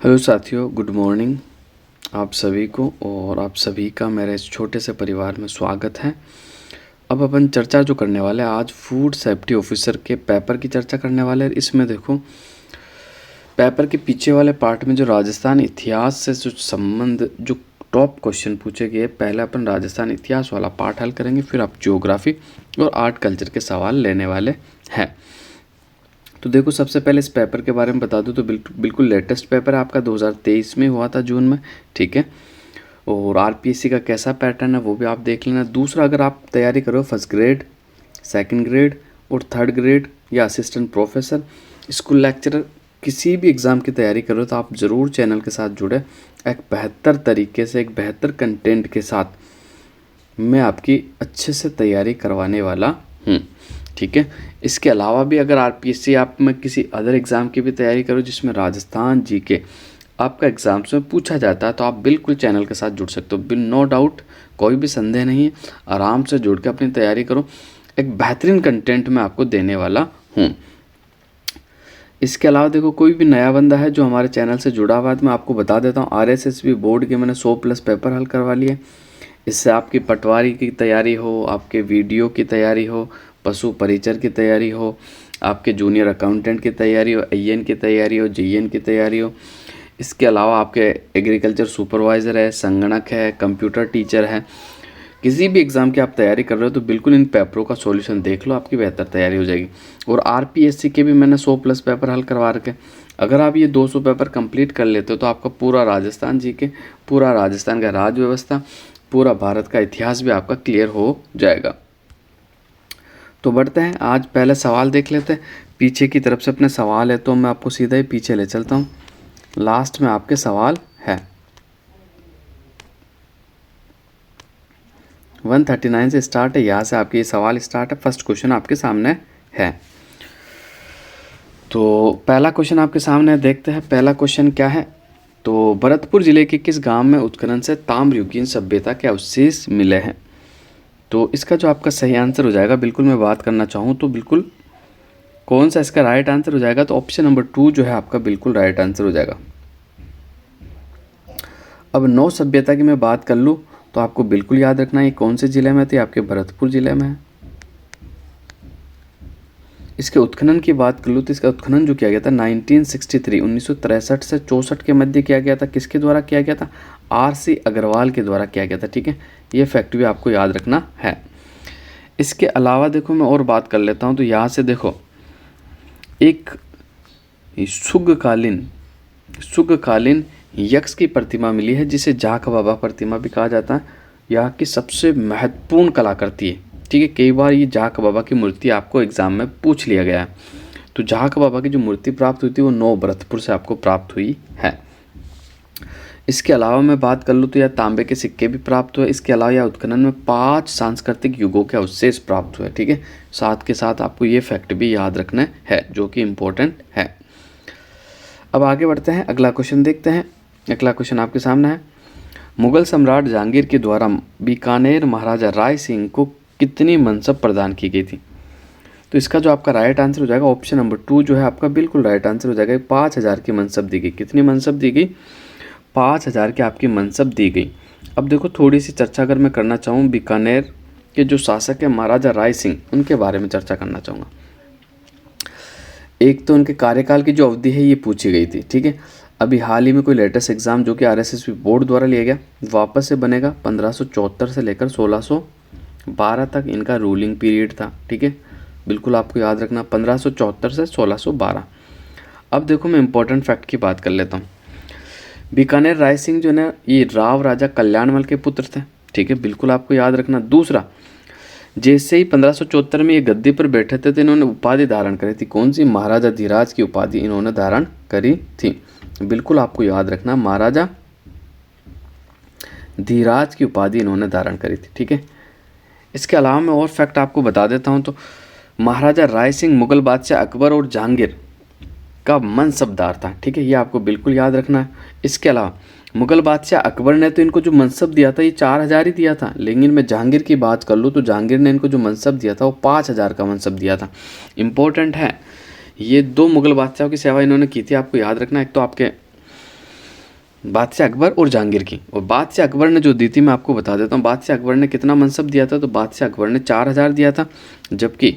Hello साथियों, good morning आप सभी को। और आप सभी का मेरे इस छोटे से परिवार में स्वागत है। अब अपन चर्चा जो करने वाले हैं, आज फूड सेफ्टी ऑफिसर के पेपर की चर्चा करने वाले हैं। इसमें देखो, पेपर के पीछे वाले पार्ट में जो राजस्थान इतिहास से जो संबंध जो टॉप क्वेश्चन पूछे गए, पहले अपन राजस्थान इतिहास वाला पार्ट हल करेंगे, फिर आप ज्योग्राफी और आर्ट कल्चर के सवाल लेने वाले हैं। तो देखो, सबसे पहले इस पेपर के बारे में बता दूं तो बिल्कुल लेटेस्ट पेपर है आपका, 2023 में हुआ था जून में, ठीक है। और आरपीएससी का कैसा पैटर्न है वो भी आप देख लेना। दूसरा, अगर आप तैयारी करो फर्स्ट ग्रेड, सेकंड ग्रेड और थर्ड ग्रेड या असिस्टेंट प्रोफेसर, स्कूल लेक्चरर, किसी भी एग्ज़ाम की तैयारी करो तो आप ज़रूर चैनल के साथ जुड़े। एक बेहतर तरीके से, एक बेहतर कंटेंट के साथ मैं आपकी अच्छे से तैयारी करवाने वाला हूँ, ठीक है। इसके अलावा भी अगर आरपीएससी आप में किसी अदर एग्ज़ाम की भी तैयारी करो जिसमें राजस्थान जीके आपका एग्ज़ाम्स में पूछा जाता है, तो आप बिल्कुल चैनल के साथ जुड़ सकते हो। नो डाउट, कोई भी संदेह नहीं है। आराम से जुड़ के अपनी तैयारी करो। एक बेहतरीन कंटेंट मैं आपको देने वाला हूँ। इसके अलावा देखो, कोई भी नया बंदा है जो हमारे चैनल से जुड़ा हुआ है, तो मैं आपको बता देता हूँ, आरएसएसबी बोर्ड के मैंने 100+ पेपर हल करवा लिए। इससे आपकी पटवारी की तैयारी हो, आपके वीडियो की तैयारी हो, पशु परिचर की तैयारी हो, आपके जूनियर अकाउंटेंट की तैयारी हो, आईएन की तैयारी हो, जीएन की तैयारी हो। इसके अलावा आपके एग्रीकल्चर सुपरवाइज़र है, संगणक है, कंप्यूटर टीचर है, किसी भी एग्ज़ाम की आप तैयारी कर रहे हो तो बिल्कुल इन पेपरों का सॉल्यूशन देख लो, आपकी बेहतर तैयारी हो जाएगी। और आरपीएससी के भी मैंने 100+ पेपर हल करवा रखे। अगर आप ये 200 पेपर कंप्लीट कर लेते हो तो आपका पूरा राजस्थान जीके, पूरा राजस्थान का राज्य व्यवस्था, पूरा भारत का इतिहास भी आपका क्लियर हो जाएगा। तो बढ़ते हैं, आज पहले सवाल देख लेते हैं। पीछे की तरफ से अपने सवाल है तो मैं आपको सीधा ही पीछे ले चलता हूँ। लास्ट में आपके सवाल है 139 से स्टार्ट है, यहाँ से आपके ये सवाल स्टार्ट है। फर्स्ट क्वेश्चन आपके सामने है। तो पहला क्वेश्चन आपके सामने है, देखते हैं पहला क्वेश्चन क्या है। तो भरतपुर जिले के किस गांव में उत्खनन से ताम्रयुगीन सभ्यता के अवशेष मिले हैं? तो इसका जो आपका सही आंसर हो जाएगा, बिल्कुल मैं बात करना चाहूँ तो बिल्कुल कौन सा इसका राइट आंसर हो जाएगा, तो ऑप्शन नंबर 2 जो है आपका बिल्कुल राइट आंसर हो जाएगा। अब नौ सभ्यता की मैं बात कर लूँ तो आपको बिल्कुल याद रखना है कौन से ज़िले में थी, आपके भरतपुर ज़िले में है। इसके उत्खनन की बात कर लूँ तो इसका उत्खनन जो किया गया था 1963 1963 से 64 के मध्य किया गया था। किसके द्वारा किया गया था? आरसी अग्रवाल के द्वारा किया गया था, ठीक है। ये फैक्ट भी आपको याद रखना है। इसके अलावा देखो, मैं और बात कर लेता हूँ। तो यहाँ से देखो, एक शुगकालीन यक्ष की प्रतिमा मिली है जिसे जाख बाबा प्रतिमा भी कहा जाता है। यहाँ की सबसे महत्वपूर्ण कलाकृति है, ठीक है। कई बार ये जाख बाबा की मूर्ति आपको एग्जाम में पूछ लिया गया है। तो जाख बाबा की जो मूर्ति प्राप्त हुई थी वो 9 भरतपुर से आपको प्राप्त हुई है। इसके अलावा मैं बात कर लूँ तो यह तांबे के सिक्के भी प्राप्त हुए। इसके अलावा यह उत्खनन में 5 सांस्कृतिक युगों के अवशेष प्राप्त हुए, ठीक है। साथ के साथ आपको ये फैक्ट भी याद रखना है जो कि इम्पोर्टेंट है। अब आगे बढ़ते हैं, अगला क्वेश्चन देखते हैं। अगला क्वेश्चन आपके सामने है, मुगल सम्राट जहांगीर के द्वारा बीकानेर महाराजा राय सिंह को कितनी मनसब प्रदान की गई थी? तो इसका जो आपका राइट आंसर हो जाएगा, ऑप्शन नंबर 2 जो है आपका बिल्कुल राइट आंसर हो जाएगा। 5000 की मनसब दी गई। कितनी मनसब दी गई? 5000 की आपकी मनसब दी गई। अब देखो, थोड़ी सी चर्चा अगर मैं करना चाहूँ, बीकानेर के जो शासक है महाराजा राय सिंह, उनके बारे में चर्चा करना चाहूँगा। एक तो उनके कार्यकाल की जो अवधि है ये पूछी गई थी, ठीक है। अभी हाल ही में कोई लेटेस्ट एग्जाम जो कि आरएसएसबी बोर्ड द्वारा लिया गया वापस से बनेगा, 1574 से लेकर 1612 तक इनका रूलिंग पीरियड था, ठीक है। बिल्कुल आपको याद रखना, 1574 से 1612। अब देखो, मैं इंपॉर्टेंट फैक्ट की बात कर लेता हूँ। बीकानेर राय सिंह जो है ये राव राजा कल्याणमल के पुत्र थे, ठीक है। बिल्कुल आपको याद रखना। दूसरा, जैसे ही 1574 में ये गद्दी पर बैठे थे तो इन्होंने उपाधि धारण करी थी। कौन सी? महाराजा धीराज की उपाधि इन्होंने धारण करी थी। बिल्कुल आपको याद रखना, महाराजा धीराज की उपाधि इन्होंने धारण करी थी, ठीक है। इसके अलावा मैं और फैक्ट आपको बता देता हूँ। तो महाराजा राय सिंह मुगल बादशाह अकबर और जहांगीर का मनसबदार था, ठीक है। ये आपको बिल्कुल याद रखना है। इसके अलावा मुगल बादशाह अकबर ने तो इनको जो मनसब दिया था ये 4000 ही दिया था, लेकिन मैं जहांगीर की बात कर लूँ तो जहांगीर ने इनको जो मनसब दिया था वो 5000 का मनसब दिया था। इम्पोर्टेंट है, ये 2 मुगल बादशाहों की सेवा इन्होंने की थी, आपको याद रखना। एक तो आपके बादशाह अकबर और जहांगीर की। और बादशाह अकबर ने जो दी थी मैं आपको बता देता हूँ। बादशाह अकबर ने कितना मनसब दिया था, तो बादशाह अकबर ने 4000 दिया था, जबकि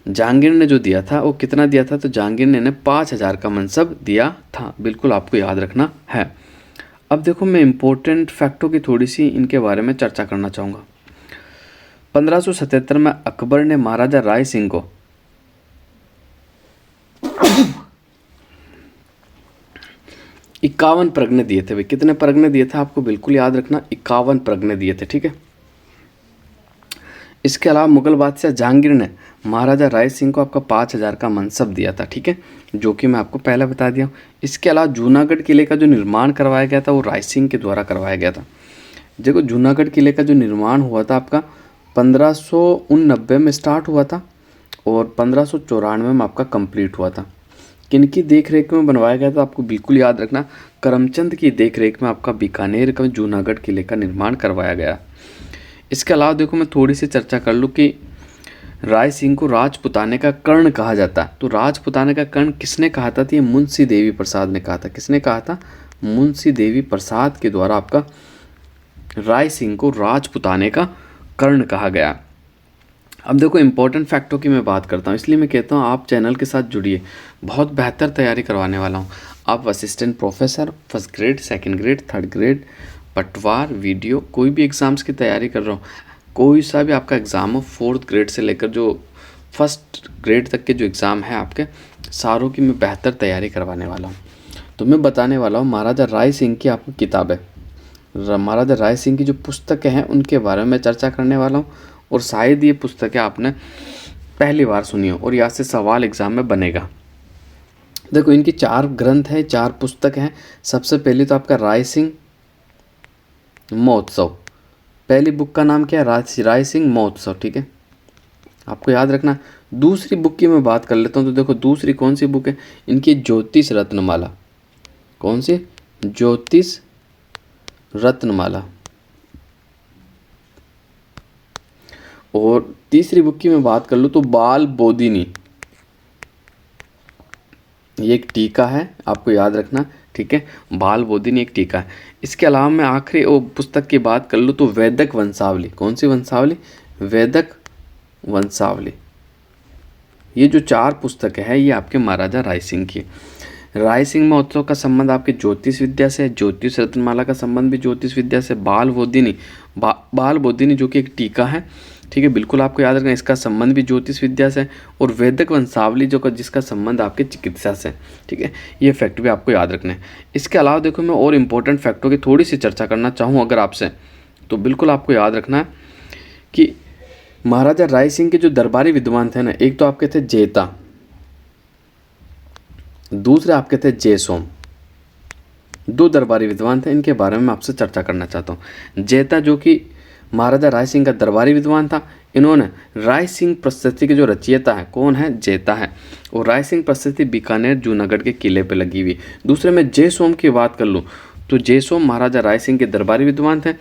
जहांगीर ने जो दिया था वो कितना दिया था, तो जहांगीर ने 5000 का मनसब दिया था। बिल्कुल आपको याद रखना है। अब देखो मैं इम्पोर्टेंट फैक्टों की थोड़ी सी इनके बारे में चर्चा करना चाहूँगा। 1577 में अकबर ने महाराजा राय सिंह को 51 प्रगने दिए थे। भाई कितने प्रगने दिए थे आपको बिल्कुल याद रखना, 51 प्रगने दिए थे, ठीक है। इसके अलावा मुगल बादशाह जहांगीर ने महाराजा राय सिंह को आपका 5000 का मनसब दिया था, ठीक है, जो कि मैं आपको पहले बता दिया हूँ। इसके अलावा जूनागढ़ किले का जो निर्माण करवाया गया था वो राय सिंह के द्वारा करवाया गया था। देखो जूनागढ़ किले का जो निर्माण हुआ था आपका 1589 में स्टार्ट हुआ था और 1594 में आपका कंप्लीट हुआ था। किनकी देख रेख में बनवाया गया था आपको बिल्कुल याद रखना, करमचंद की देख रेख में आपका बीकानेर का जूनागढ़ किले का निर्माण करवाया गया। इसके अलावा देखो मैं थोड़ी सी चर्चा कर लूँ कि राय सिंह को राजपुताने का कर्ण कहा जाता है। तो राजपुताने का कर्ण किसने कहा था, तो ये मुंशी देवी प्रसाद ने कहा था। किसने कहा था, मुंशी देवी प्रसाद के द्वारा आपका राय सिंह को राजपुताने का कर्ण कहा गया। अब देखो इंपॉर्टेंट फैक्टों की मैं बात करता हूँ, इसलिए मैं कहता हूँ आप चैनल के साथ जुड़िए, बहुत बेहतर तैयारी करवाने वाला हूँ। आप assistant professor, first grade, second grade, third grade, पटवार, वीडियो, कोई भी एग्ज़ाम्स की तैयारी कर रहा हूँ, कोई सा भी आपका एग्ज़ाम हो, 4th ग्रेड से लेकर जो 1st ग्रेड तक के जो एग्ज़ाम है आपके सारों की मैं बेहतर तैयारी करवाने वाला हूँ। तो मैं बताने वाला हूँ महाराजा राय सिंह की आपको किताबें, महाराजा राय सिंह की जो पुस्तकें हैं उनके बारे में चर्चा करने वाला हूँ। और शायद ये पुस्तकें आपने पहली बार सुनी हो और यहाँ से सवाल एग्ज़ाम में बनेगा। देखो इनकी 4 ग्रंथ हैं, 4 पुस्तक हैं। सबसे पहले तो आपका राय सिंह महोत्सव, पहली बुक का नाम क्या है, राय सिंह महोत्सव, ठीक है, आपको याद रखना। दूसरी बुक की मैं बात कर लेता हूँ, तो देखो दूसरी कौन सी बुक है इनकी, ज्योतिष रत्नमाला। कौन सी, ज्योतिष रत्नमाला। और तीसरी बुक की मैं बात कर लूँ तो बाल बोधिनी, ये एक टीका है, आपको याद रखना, ठीक है, बाल बोधिनी एक टीका है। इसके अलावा मैं आखिरी वो पुस्तक की बात कर लूँ तो वैदिक वंशावली। कौन सी वंशावली, वैदिक वंशावली। ये जो 4 पुस्तकें हैं ये आपके महाराजा राय सिंह की। राय सिंह महोत्सव का संबंध आपके ज्योतिष विद्या से, ज्योतिष रत्नमाला का संबंध भी ज्योतिष विद्या से, बाल बोधिनी जो कि एक टीका है, ठीक है, बिल्कुल आपको याद रखना, इसका संबंध भी ज्योतिष विद्या से, और वैदिक वंशावली जिसका संबंध आपके चिकित्सा से, ठीक है, ये फैक्ट भी आपको याद रखना है। इसके अलावा देखो मैं और इम्पोर्टेंट फैक्टों की थोड़ी सी चर्चा करना चाहूँ अगर आपसे, तो बिल्कुल आपको याद रखना है कि महाराजा राय सिंह के जो दरबारी विद्वान थे ना, एक तो आपके थे जेता, दूसरे आपके थे जयसोम। 2 दरबारी विद्वान थे, इनके बारे में मैं आपसे चर्चा करना चाहता हूँ। जेता जो कि महाराजा राय सिंह का दरबारी विद्वान था, इन्होंने राय सिंह प्रस्तुति के जो रचयिता है कौन है, जेता है, और राय सिंह प्रस्तुति बीकानेर जूनागढ़ के किले पे लगी हुई। दूसरे में जयसोम की बात कर लूँ तो जयसोम महाराजा राय सिंह के दरबारी विद्वान थे।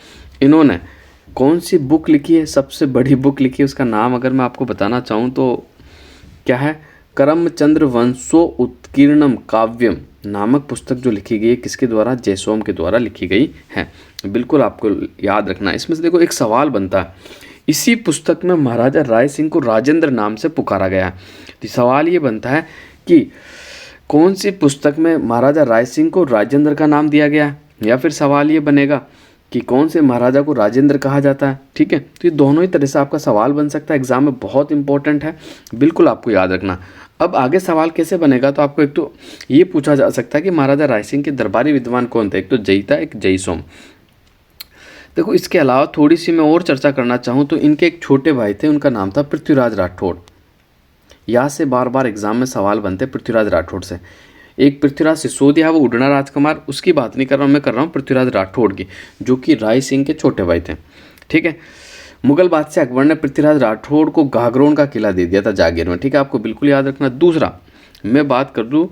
इन्होंने कौन सी बुक लिखी है, सबसे बड़ी बुक लिखी है, उसका नाम अगर मैं आपको बताना चाहूँ तो क्या है, करमचंद्र वंशो उत्कीर्णम काव्यम नामक पुस्तक जो लिखी गई है, किसके द्वारा, जयसोम के द्वारा लिखी गई है। बिल्कुल आपको याद रखना। इसमें से देखो एक सवाल बनता है, इसी पुस्तक में महाराजा राय सिंह को राजेंद्र नाम से पुकारा गया है। तो सवाल ये बनता है कि कौन सी पुस्तक में महाराजा राय सिंह को राजेंद्र का नाम दिया गया है, या फिर सवाल ये बनेगा कि कौन से महाराजा को राजेंद्र कहा जाता है, ठीक है। तो ये दोनों ही तरह से आपका सवाल बन सकता है, एग्जाम में बहुत इंपॉर्टेंट है, बिल्कुल आपको याद रखना। अब आगे सवाल कैसे बनेगा, तो आपको एक तो ये पूछा जा सकता है कि महाराजा राय सिंह के दरबारी विद्वान कौन थे, एक तो जयिता, एक जयसोम। देखो इसके अलावा थोड़ी सी मैं और चर्चा करना चाहूँ तो इनके एक छोटे भाई थे, उनका नाम था पृथ्वीराज राठौड़। यहाँ से बार बार एग्जाम में सवाल बनते पृथ्वीराज राठौड़ से। एक पृथ्वीराज सिसोदिया, वो उड़ना राजकुमार, उसकी बात नहीं कर रहा हूँ, मैं कर रहा हूँ पृथ्वीराज राठौड़ की, जो कि राय सिंह के छोटे भाई थे, ठीक है। मुगल बादशाह अकबर ने पृथ्वीराज राठौड़ को गागरोन का किला दे दिया था जागीर में, ठीक है, आपको बिल्कुल याद रखना। दूसरा मैं बात कर लूँ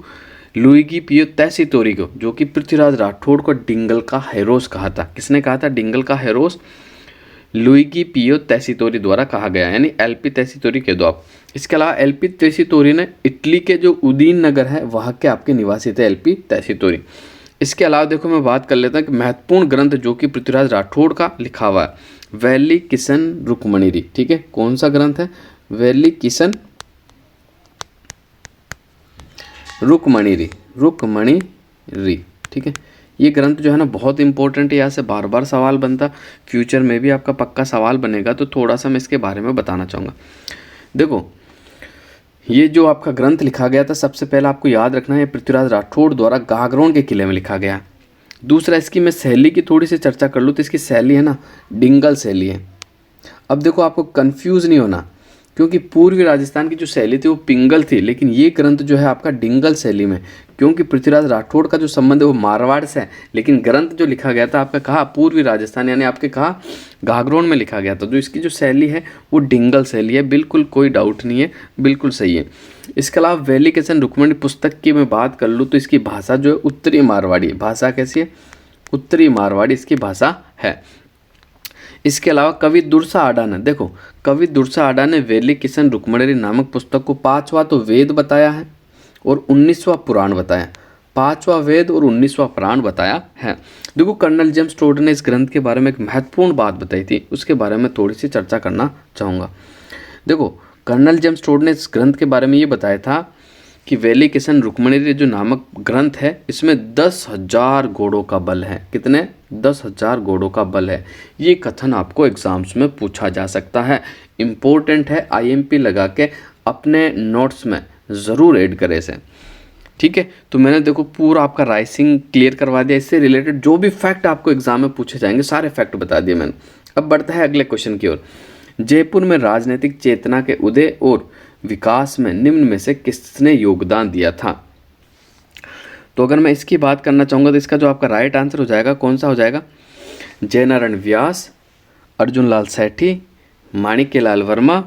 लुईगी पियो तैसीतोरी को, जो कि पृथ्वीराज राठौड़ को डिंगल का हेरोस कहा था। किसने कहा था डिंगल का हेरोस, लुईगी पियो तैसीतोरी द्वारा कहा गया, यानी एलपी तैसीतोरी कह दो आप। इसके अलावा एलपी तेसीतोरी ने इटली के जो उदीन नगर है वहाँ के आपके निवासी थे एलपी तेसीतोरी। इसके अलावा देखो मैं बात कर लेता हूँ कि महत्वपूर्ण ग्रंथ जो कि पृथ्वीराज राठौड़ का लिखा हुआ है, वैली किशन रुक्मणीरी। ठीक है, कौन सा ग्रंथ है? वैली किशन रुक्मणीरी, रुक्मणीरी। ठीक है, ये ग्रंथ जो है ना बहुत इंपॉर्टेंट है, यहाँ से बार बार सवाल बनता, फ्यूचर में भी आपका पक्का सवाल बनेगा, तो थोड़ा सा मैं इसके बारे में बताना चाहूँगा। देखो ये जो आपका ग्रंथ लिखा गया था, सबसे पहले आपको याद रखना है पृथ्वीराज राठौड़ द्वारा गागरोन के किले में लिखा गया। दूसरा, इसकी मैं शैली की थोड़ी सी चर्चा कर लूँ तो इसकी शैली है ना डिंगल शैली है। अब देखो आपको कंफ्यूज नहीं होना, क्योंकि पूर्वी राजस्थान की जो शैली थी वो पिंगल थी, लेकिन ये ग्रंथ जो है आपका डिंगल शैली में, क्योंकि पृथ्वीराज राठौड़ का जो संबंध है वो मारवाड़ से है, लेकिन ग्रंथ जो लिखा गया था आपका कहा पूर्वी राजस्थान यानी आपके कहा गागरोन में लिखा गया था। तो इसकी जो शैली है वो डिंगल शैली है, बिल्कुल कोई डाउट नहीं है, बिल्कुल सही है। इसके अलावा वैली किशन रुक्मणी पुस्तक की मैं बात कर लूँ तो इसकी भाषा जो है उत्तरी मारवाड़ी भाषा। कैसी है? उत्तरी मारवाड़ी इसकी भाषा है। इसके अलावा कवि दुर्सा आडा ने, देखो कवि दुर्सा आडा ने वैली किशन रुक्मणीरी नामक पुस्तक को 5वां तो वेद बताया है और 19वां पुराण बताया, 5वां वेद और 19वां पुराण बताया है। देखो कर्नल जेम्स टोड ने इस ग्रंथ के बारे में एक महत्वपूर्ण बात बताई थी, उसके बारे में थोड़ी सी चर्चा करना चाहूँगा। देखो कर्नल जेम्स टोड ने इस ग्रंथ के बारे में ये बताया था कि वैली किशन रुक्मणीरी जो नामक ग्रंथ है इसमें 10,000 घोड़ों का बल है। कितने? 10,000 घोड़ों का बल है। ये कथन आपको एग्जाम्स में पूछा जा सकता है, इम्पोर्टेंट है, आईएमपी लगा के अपने नोट्स में ज़रूर ऐड करें इसे। ठीक है, तो मैंने देखो पूरा आपका राइसिंग क्लियर करवा दिया, इससे रिलेटेड जो भी फैक्ट आपको एग्जाम में पूछे जाएंगे सारे फैक्ट बता दिए मैंने। अब बढ़ता है अगले क्वेश्चन की ओर। जयपुर में राजनीतिक चेतना के उदय और विकास में निम्न में से किसने योगदान दिया था? तो अगर मैं इसकी बात करना चाहूँगा तो इसका जो आपका राइट आंसर हो जाएगा कौन सा हो जाएगा? जयनारायण व्यास, अर्जुन लाल सेठी, माणिक्यलाल वर्मा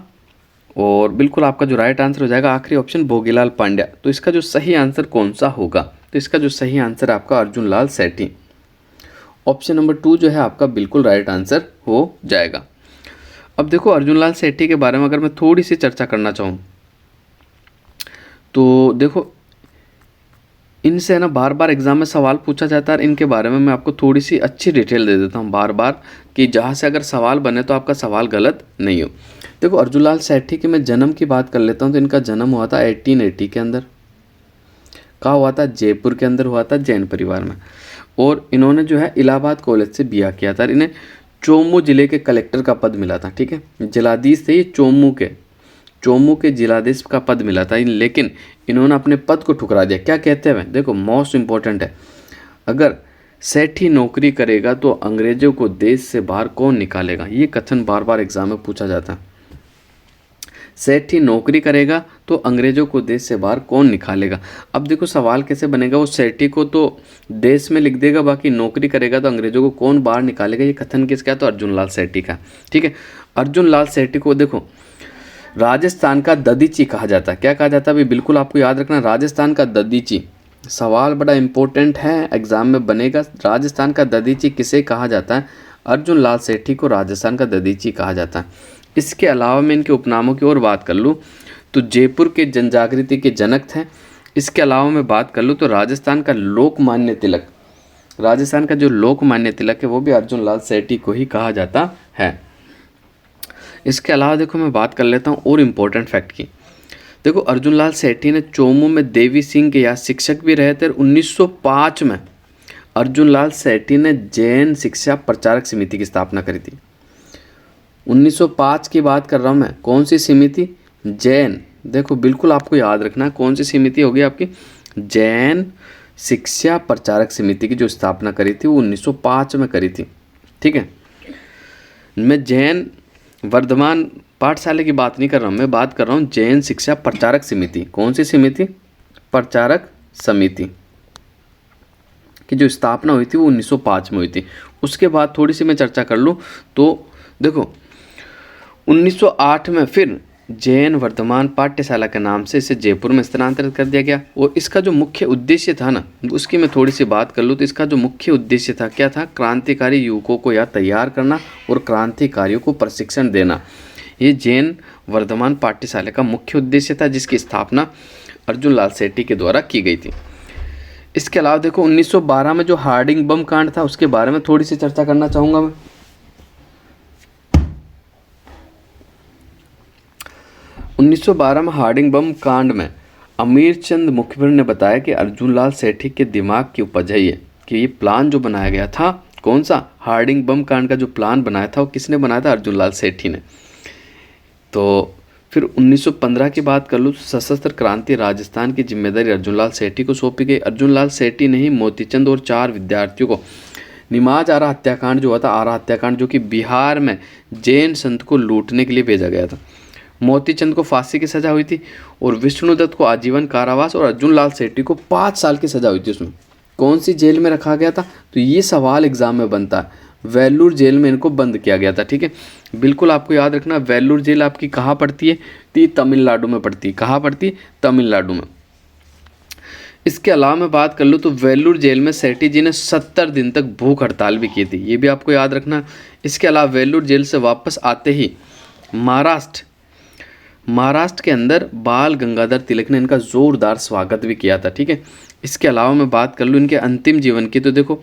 और बिल्कुल आपका जो राइट आंसर हो जाएगा आखिरी ऑप्शन भोगीलाल पांड्या। तो इसका जो सही आंसर कौन सा होगा? तो इसका जो सही आंसर है आपका अर्जुन लाल सेठी। ऑप्शन नंबर 2 जो है आपका बिल्कुल राइट आंसर हो जाएगा। अब देखो अर्जुन लाल सेठी के बारे में अगर मैं थोड़ी सी चर्चा करना चाहूँ तो देखो इनसे है ना बार बार एग्जाम में सवाल पूछा जाता है, इनके बारे में मैं आपको थोड़ी सी अच्छी डिटेल दे देता हूँ बार बार कि जहाँ से अगर सवाल बने तो आपका सवाल गलत नहीं हो। देखो अर्जुन लाल सेठी के मैं जन्म की बात कर लेता हूँ तो इनका जन्म हुआ था 1880 के अंदर। कहाँ हुआ था? जयपुर के अंदर हुआ था, जैन परिवार में। और इन्होंने जो है इलाहाबाद कॉलेज से BA किया था। इन्हें चोमू जिले के कलेक्टर का पद मिला था। ठीक है, जिलाधीश थे ये चोमू के जिलाधीश का पद मिला था, लेकिन इन्होंने अपने पद को ठुकरा दिया। क्या कहते हैं? देखो मोस्ट इंपॉर्टेंट है, अगर सेठी नौकरी करेगा तो अंग्रेजों को देश से बाहर कौन निकालेगा? ये कथन बार बार एग्जाम में पूछा जाता है। सेठी नौकरी करेगा तो अंग्रेजों को देश से बाहर कौन निकालेगा? अब देखो सवाल कैसे बनेगा, वो सेठी को तो देश में लिख देगा, बाकी नौकरी करेगा तो अंग्रेजों को कौन बाहर निकालेगा? ये कथन किसका? तो अर्जुन लाल सेठी का। ठीक है, अर्जुन लाल सेठी को देखो राजस्थान का ददीची कहा जाता है। क्या कहा जाता है भाई? बिल्कुल आपको याद रखना, राजस्थान का ददीची। सवाल बड़ा इंपॉर्टेंट है, एग्जाम में बनेगा। राजस्थान का ददीची किसे कहा जाता है? अर्जुन लाल सेठी को राजस्थान का ददीची कहा जाता है। इसके अलावा मैं इनके उपनामों की ओर बात कर लूँ तो जयपुर के जनजागृति के जनक थे। इसके अलावा मैं बात कर लूँ तो राजस्थान का लोकमान्य तिलक, राजस्थान का जो लोकमान्य तिलक है वो भी अर्जुन लाल सेठी को ही कहा जाता है। इसके अलावा देखो मैं बात कर लेता हूँ और इम्पोर्टेंट फैक्ट की। देखो अर्जुन लाल सेठी ने चोमू में देवी सिंह के यहाँ शिक्षक भी रहे थे। 1905 में अर्जुन लाल सेठी ने जैन शिक्षा प्रचारक समिति की स्थापना करी थी। 1905 की बात कर रहा हूँ मैं। कौन सी समिति? जैन। देखो बिल्कुल आपको याद रखना कौन सी समिति होगी आपकी? जैन शिक्षा प्रचारक समिति की जो स्थापना करी थी वो 1905 में करी थी। ठीक है, मैं जैन वर्धमान पाठशाला की बात नहीं कर रहा हूँ, मैं बात कर रहा हूँ जैन शिक्षा प्रचारक समिति। कौन सी समिति? प्रचारक समिति की जो स्थापना हुई थी वो 1905 में हुई थी। उसके बाद थोड़ी सी मैं चर्चा कर लूँ तो देखो 1908 में फिर जैन वर्धमान पाठ्यशाला के नाम से इसे जयपुर में स्थानांतरित कर दिया गया। और इसका जो मुख्य उद्देश्य था ना उसकी मैं थोड़ी सी बात कर लूँ तो इसका जो मुख्य उद्देश्य था क्या था? क्रांतिकारी युवकों को यहाँ तैयार करना और क्रांतिकारियों को प्रशिक्षण देना। ये जैन वर्धमान पाठ्यशाला का मुख्य उद्देश्य था, जिसकी स्थापना अर्जुन लाल सेठी के द्वारा की गई थी। इसके अलावा देखो 1912 में जो हार्डिंग बम कांड था उसके बारे में थोड़ी सी चर्चा करना चाहूँगा मैं। 1912 में हार्डिंग बम कांड में अमीर चंद मुखबिर ने बताया कि अर्जुन लाल सेठी के दिमाग की उपज है ये, कि ये प्लान जो बनाया गया था, कौन सा, हार्डिंग बम कांड का जो प्लान बनाया था वो किसने बनाया था, अर्जुन लाल सेठी ने। तो फिर 1915 की बात कर लूँ तो सशस्त्र क्रांति राजस्थान की जिम्मेदारी अर्जुन लाल सेठी को सौंपी गई। अर्जुन लाल सेठी ने ही मोतीचंद और 4 विद्यार्थियों को निमाज आरा हत्याकांड जो हुआ था, आरा हत्याकांड जो कि बिहार में जैन संत को लूटने के लिए भेजा गया था। मोतीचंद को फांसी की सजा हुई थी और विष्णुदत्त को आजीवन कारावास और अर्जुन लाल सेठी को 5 साल की सजा हुई थी। उसमें कौन सी जेल में रखा गया था, तो ये सवाल एग्जाम में बनता है। वेल्लूर जेल में इनको बंद किया गया था। ठीक है, बिल्कुल आपको याद रखना, वेल्लूर जेल आपकी कहाँ पड़ती है, तो ये तमिलनाडु में पड़ती है। कहाँ पड़ती है, तमिलनाडु में। इसके अलावा मैं बात कर लूँ तो वेल्लूर जेल में सेठी जी ने 70 दिन तक भूख हड़ताल भी की थी, ये भी आपको याद रखना। इसके अलावा वेल्लूर जेल से वापस आते ही महाराष्ट्र के अंदर बाल गंगाधर तिलक ने इनका ज़ोरदार स्वागत भी किया था। ठीक है, इसके अलावा मैं बात कर लूँ इनके अंतिम जीवन की, तो देखो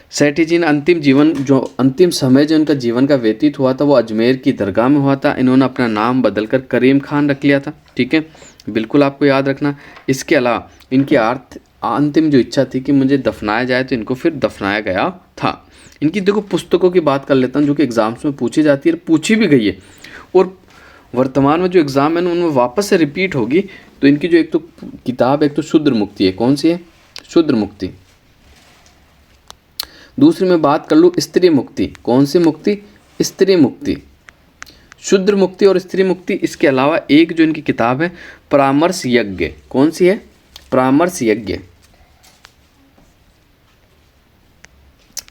सेठी जी ने अंतिम समय जो इनका जीवन का व्यतीत हुआ था वो अजमेर की दरगाह में हुआ था। इन्होंने अपना नाम बदलकर करीम खान रख लिया था। ठीक है, बिल्कुल आपको याद रखना। इसके अलावा इनकी अंतिम जो इच्छा थी कि मुझे दफनाया जाए, तो इनको फिर दफनाया गया था। इनकी देखो पुस्तकों की बात कर लेता हूँ जो कि एग्जाम्स में पूछी जाती है, पूछी भी गई है और वर्तमान में जो एग्ज़ाम है उनमें वापस से रिपीट होगी। तो इनकी जो एक तो किताब, एक तो शूद्र मुक्ति है। कौन सी है, शूद्र मुक्ति। दूसरी मैं बात कर लूँ स्त्री मुक्ति। कौन सी मुक्ति, स्त्री मुक्ति। शूद्र मुक्ति और स्त्री मुक्ति। इसके अलावा एक जो इनकी किताब है परामर्श यज्ञ। कौन सी है, परामर्श यज्ञ,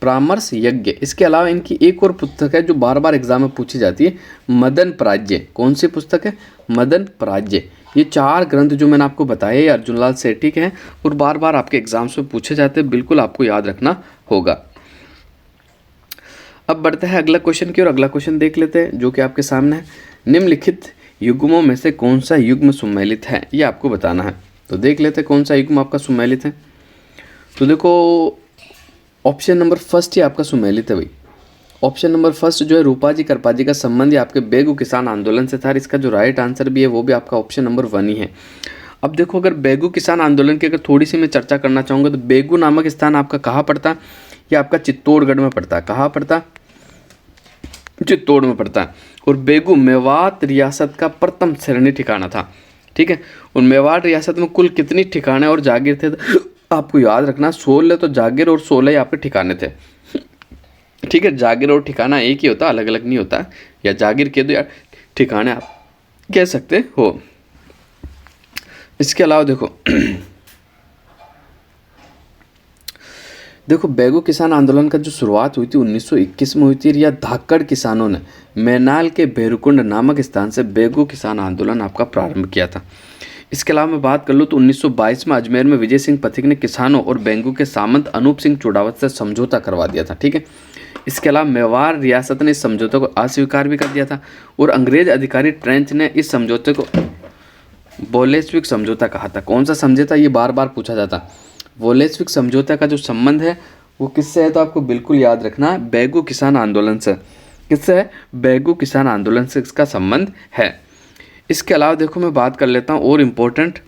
परामर्श यज्ञ। इसके अलावा इनकी एक और पुस्तक है जो बार बार एग्जाम में पूछी जाती है, मदन पराज्य। कौन सी पुस्तक है, मदन पराज्य। ये 4 ग्रंथ जो मैंने आपको बताए ये अर्जुन लाल सेठी के हैं और बार बार आपके एग्जाम्स में पूछे जाते हैं, बिल्कुल आपको याद रखना होगा। अब बढ़ते हैं अगला क्वेश्चन की ओर। अगला क्वेश्चन देख लेते हैं जो कि आपके सामने है। निम्नलिखित युग्मों में से कौन सा युग्म सुमेलित है, ये आपको बताना है। तो देख लेते हैं कौन सा युग्म आपका सुमेलित है। तो देखो ऑप्शन नंबर फर्स्ट ही आपका सुमेलित है भाई। ऑप्शन नंबर फर्स्ट जो है रूपाजी करपाजी का संबंध ही आपके बेगू किसान आंदोलन से था। इसका जो राइट आंसर भी है वो भी आपका ऑप्शन नंबर 1 ही है। अब देखो अगर बेगू किसान आंदोलन की अगर थोड़ी सी मैं चर्चा करना चाहूँगा तो बेगू नामक स्थान आपका कहाँ पड़ता है, ये आपका चित्तौड़गढ़ में पड़ता है। कहाँ पड़ता है, चित्तौड़ में पड़ता है। और बेगू मेवात रियासत का प्रथम श्रेणी ठिकाना था। ठीक है, और मेवात रियासत में कुल कितनी ठिकाने और जागीर थे, आपको याद रखना 16 तो जागीर और 16 यहाँ पे ठिकाने थे। ठीक है, जागीर और ठिकाना एक ही होता, अलग अलग नहीं होता, या जागीर कह दो या ठिकाने आप कह सकते हो। इसके अलावा देखो बेगू किसान आंदोलन का जो शुरुआत हुई थी 1921 में हुई थी। या धाकड़ किसानों ने मैनाल के भैरकुंड नामक स्थान से बेगू किसान आंदोलन आपका प्रारंभ किया था। इसके अलावा मैं बात कर लूँ तो 1922 में अजमेर में विजय सिंह पथिक ने किसानों और बेगू के सामंत अनूप सिंह चुड़ावत से समझौता करवा दिया था। ठीक है, इसके अलावा मेवाड़ रियासत ने इस समझौते को अस्वीकार भी कर दिया था और अंग्रेज अधिकारी ट्रेंच ने इस समझौते को बोलेस्विक समझौता कहा था। कौन सा समझौता, ये बार बार पूछा जाता। बोलेस्विक समझौता का जो संबंध है वो किससे है, तो आपको बिल्कुल याद रखना है बेगू किसान आंदोलन से। किससे है, बेगू किसान आंदोलन से इसका संबंध है। इसके अलावा देखो मैं बात कर लेता हूँ और इम्पोर्टेंट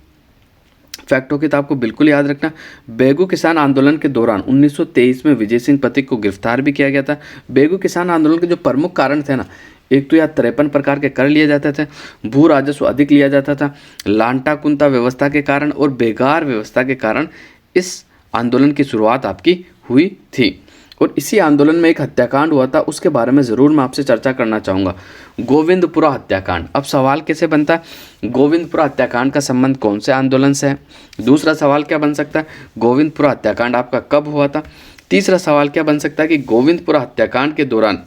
फैक्टों की, तो आपको बिल्कुल याद रखना बेगू किसान आंदोलन के दौरान 1923 में विजय सिंह पथिक को गिरफ्तार भी किया गया था। बेगू किसान आंदोलन के जो प्रमुख कारण थे ना, एक तो यहाँ 53 प्रकार के कर लिए जाते थे, भू राजस्व अधिक लिया जाता था, लांटा कुंता व्यवस्था के कारण और बेगार व्यवस्था के कारण इस आंदोलन की शुरुआत आपकी हुई थी। और इसी आंदोलन में एक हत्याकांड हुआ था, उसके बारे में ज़रूर मैं आपसे चर्चा करना चाहूँगा, गोविंदपुरा हत्याकांड। अब सवाल कैसे बनता है, गोविंदपुरा हत्याकांड का संबंध कौन से आंदोलन से है। दूसरा सवाल क्या बन सकता है, गोविंदपुरा हत्याकांड आपका कब हुआ था। तीसरा सवाल क्या बन सकता है कि गोविंदपुरा हत्याकांड के दौरान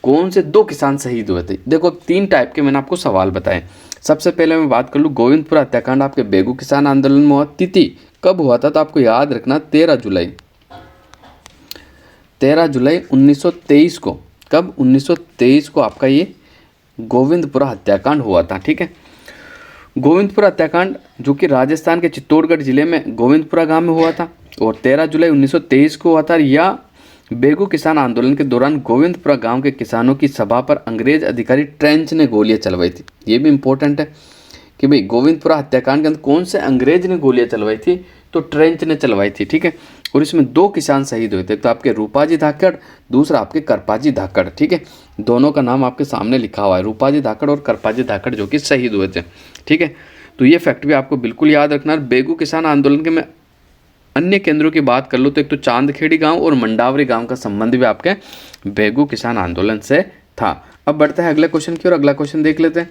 कौन से 2 किसान शहीद हुए थे। देखो 3 टाइप के मैंने आपको सवाल बताए। सबसे पहले मैं बात कर लूँ गोविंदपुरा हत्याकांड आपके बेगू किसान आंदोलन में हुआ, तिथि कब हुआ था, तो आपको याद रखना 13 जुलाई 1923 को। कब, 1923 को आपका ये गोविंदपुरा हत्याकांड हुआ था। ठीक है, गोविंदपुरा हत्याकांड जो कि राजस्थान के चित्तौड़गढ़ जिले में गोविंदपुरा गांव में हुआ था और 13 जुलाई 1923 को हुआ था। या बेगू किसान आंदोलन के दौरान गोविंदपुरा गांव के किसानों की सभा पर अंग्रेज अधिकारी ट्रेंच ने गोलियां चलवाई थी। ये भी इंपॉर्टेंट है कि भाई गोविंदपुरा हत्याकांड के अंदर कौन से अंग्रेज ने गोलियां चलवाई थी, तो ट्रेंच ने चलवाई थी। ठीक है, और इसमें 2 किसान शहीद हुए थे, तो आपके रूपाजी धाकड़, दूसरा आपके करपाजी धाकड़। ठीक है, दोनों का नाम आपके सामने लिखा हुआ है, रूपाजी धाकड़ और करपाजी धाकड़, जो कि शहीद हुए थे। ठीक है, तो ये फैक्ट भी आपको बिल्कुल याद रखना। बेगू किसान आंदोलन के मैं अन्य केंद्रों की बात कर लो तो एक तो चांदखेड़ी गांव और मंडावरी गांव का संबंध भी आपके बेगू किसान आंदोलन से था। अब बढ़ते हैं अगले क्वेश्चन की ओर। अगला क्वेश्चन देख लेते हैं।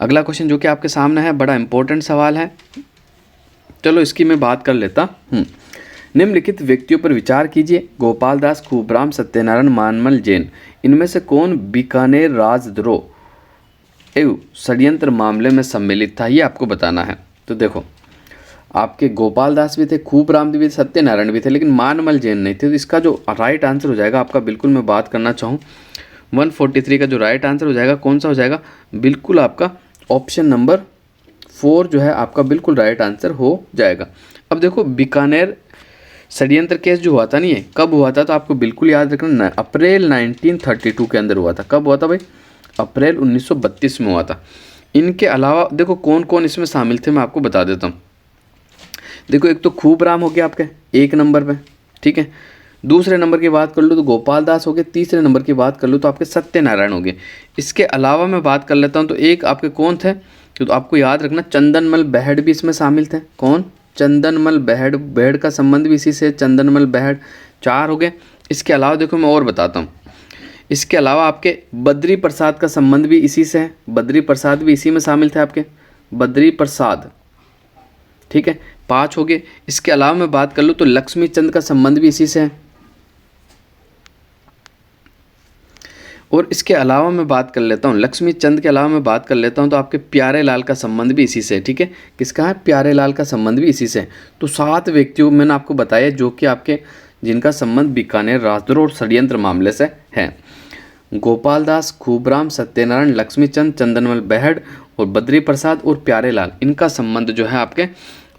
अगला क्वेश्चन जो कि आपके सामने है, बड़ा इंपॉर्टेंट सवाल है, चलो इसकी मैं बात कर लेता हूँ। निम्नलिखित व्यक्तियों पर विचार कीजिए, गोपाल दास, खूबराम, सत्यनारायण, मानमल जैन, इनमें से कौन बीकानेर राजद्रोह एवं षड्यंत्र मामले में सम्मिलित था, ये आपको बताना है। तो देखो, आपके गोपाल दास भी थे, खूबराम भी थे, सत्यनारायण भी थे, लेकिन मानमल जैन नहीं थे। तो इसका जो राइट आंसर हो जाएगा आपका, बिल्कुल मैं बात करना चाहूँ 143 का जो राइट आंसर हो जाएगा, कौन सा हो जाएगा, बिल्कुल आपका ऑप्शन नंबर 4 जो है आपका बिल्कुल राइट आंसर हो जाएगा। अब देखो, बीकानेर षड्यंत्र केस जो हुआ था नहीं, कब हुआ था, तो आपको बिल्कुल याद रखना, अप्रैल 1932 के अंदर हुआ था। कब हुआ था भाई, अप्रैल 1932 में हुआ था। इनके अलावा देखो कौन कौन इसमें शामिल थे, मैं आपको बता देता हूँ। देखो, एक तो खूबराम हो गया आपके 1 नंबर पे। ठीक है, दूसरे नंबर की बात कर लो तो गोपाल दास हो गए, तीसरे नंबर की बात कर लो तो आपके सत्यनारायण हो गए। इसके अलावा मैं बात कर लेता हूँ तो एक आपके कौन थे, तो आपको याद रखना, चंदनमल बेहड़ भी इसमें शामिल थे। कौन, चंदनमल बेहड़, बेहड़ का संबंध भी इसी से, चंदनमल बेहड़ 4 हो गए। इसके अलावा देखो मैं और बताता हूँ, इसके अलावा आपके बद्री प्रसाद का संबंध भी इसी से है, बद्री प्रसाद भी इसी में शामिल थे आपके, बद्री प्रसाद। ठीक है, 5 हो गए। इसके अलावा मैं बात कर लूँ तो लक्ष्मी चंद का संबंध भी इसी से है, और इसके अलावा मैं बात कर लेता हूँ, लक्ष्मी चंद के अलावा मैं बात कर लेता हूँ तो आपके प्यारे लाल का संबंध भी इसी से है। ठीक है, किसका है, प्यारे लाल का संबंध भी इसी से है। तो 7 व्यक्तियों मैंने आपको बताया जो कि आपके जिनका संबंध बीकानेर राजद्रोह और षड्यंत्र मामले से है। गोपाल दास, खूबराम, सत्यनारायण, लक्ष्मीचंद, चंदनमल बेहड़ और बद्री प्रसाद और प्यारे लाल, इनका संबंध जो है आपके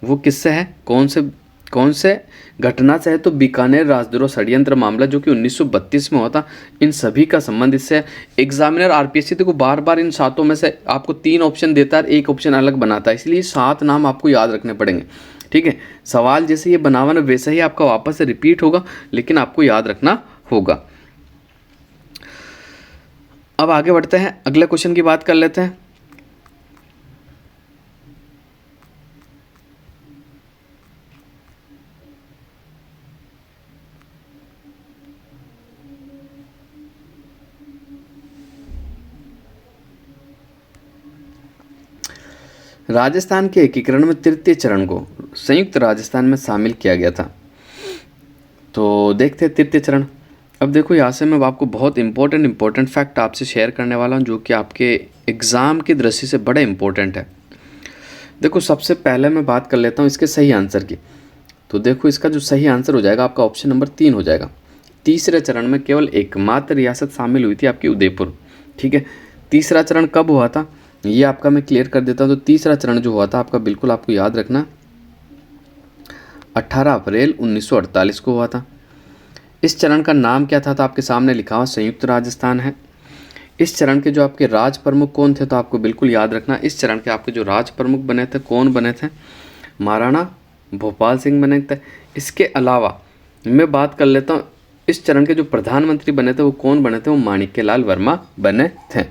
वो किससे है, कौन से घटना से है, तो बीकानेर राजद्रोह षड्यंत्र मामला जो कि 1932 में हुआ था, इन सभी का संबंध इससे है। एग्जामिनर आरपीएससी देखो बार बार इन 7 में से आपको 3 ऑप्शन देता है, 1 ऑप्शन अलग बनाता है, इसलिए 7 नाम आपको याद रखने पड़ेंगे। ठीक है, सवाल जैसे ये बनावा ना वैसा ही आपका वापस से रिपीट होगा, लेकिन आपको याद रखना होगा। अब आगे बढ़ते हैं, अगले क्वेश्चन की बात कर लेते हैं। राजस्थान के एकीकरण में तृतीय चरण को संयुक्त राजस्थान में शामिल किया गया था। तो देखते हैं तृतीय चरण। अब देखो, यहाँ से मैं आपको बहुत इंपॉर्टेंट फैक्ट आपसे शेयर करने वाला हूँ जो कि आपके एग्ज़ाम की दृष्टि से बड़ा इंपॉर्टेंट है। देखो, सबसे पहले मैं बात कर लेता हूँ इसके सही आंसर की। तो देखो, इसका जो सही आंसर हो जाएगा आपका ऑप्शन नंबर 3 हो जाएगा। तीसरे चरण में केवल एकमात्र रियासत शामिल हुई थी आपकी उदयपुर। ठीक है, तीसरा चरण कब हुआ था ये आपका मैं क्लियर कर देता हूँ। तो तीसरा चरण जो हुआ था आपका, बिल्कुल आपको याद रखना, 18 अप्रैल 1948 को हुआ था। इस चरण का नाम क्या था, तो आपके सामने लिखा हुआ संयुक्त राजस्थान है। इस चरण के जो आपके राज प्रमुख कौन थे, तो आपको बिल्कुल याद रखना, इस चरण के आपके जो राज प्रमुख बने थे, कौन बने थे, महाराणा भोपाल सिंह बने थे। इसके अलावा मैं बात कर लेता हूँ, इस चरण के जो प्रधानमंत्री बने थे वो कौन बने थे, वो माणिक्यलाल वर्मा बने थे।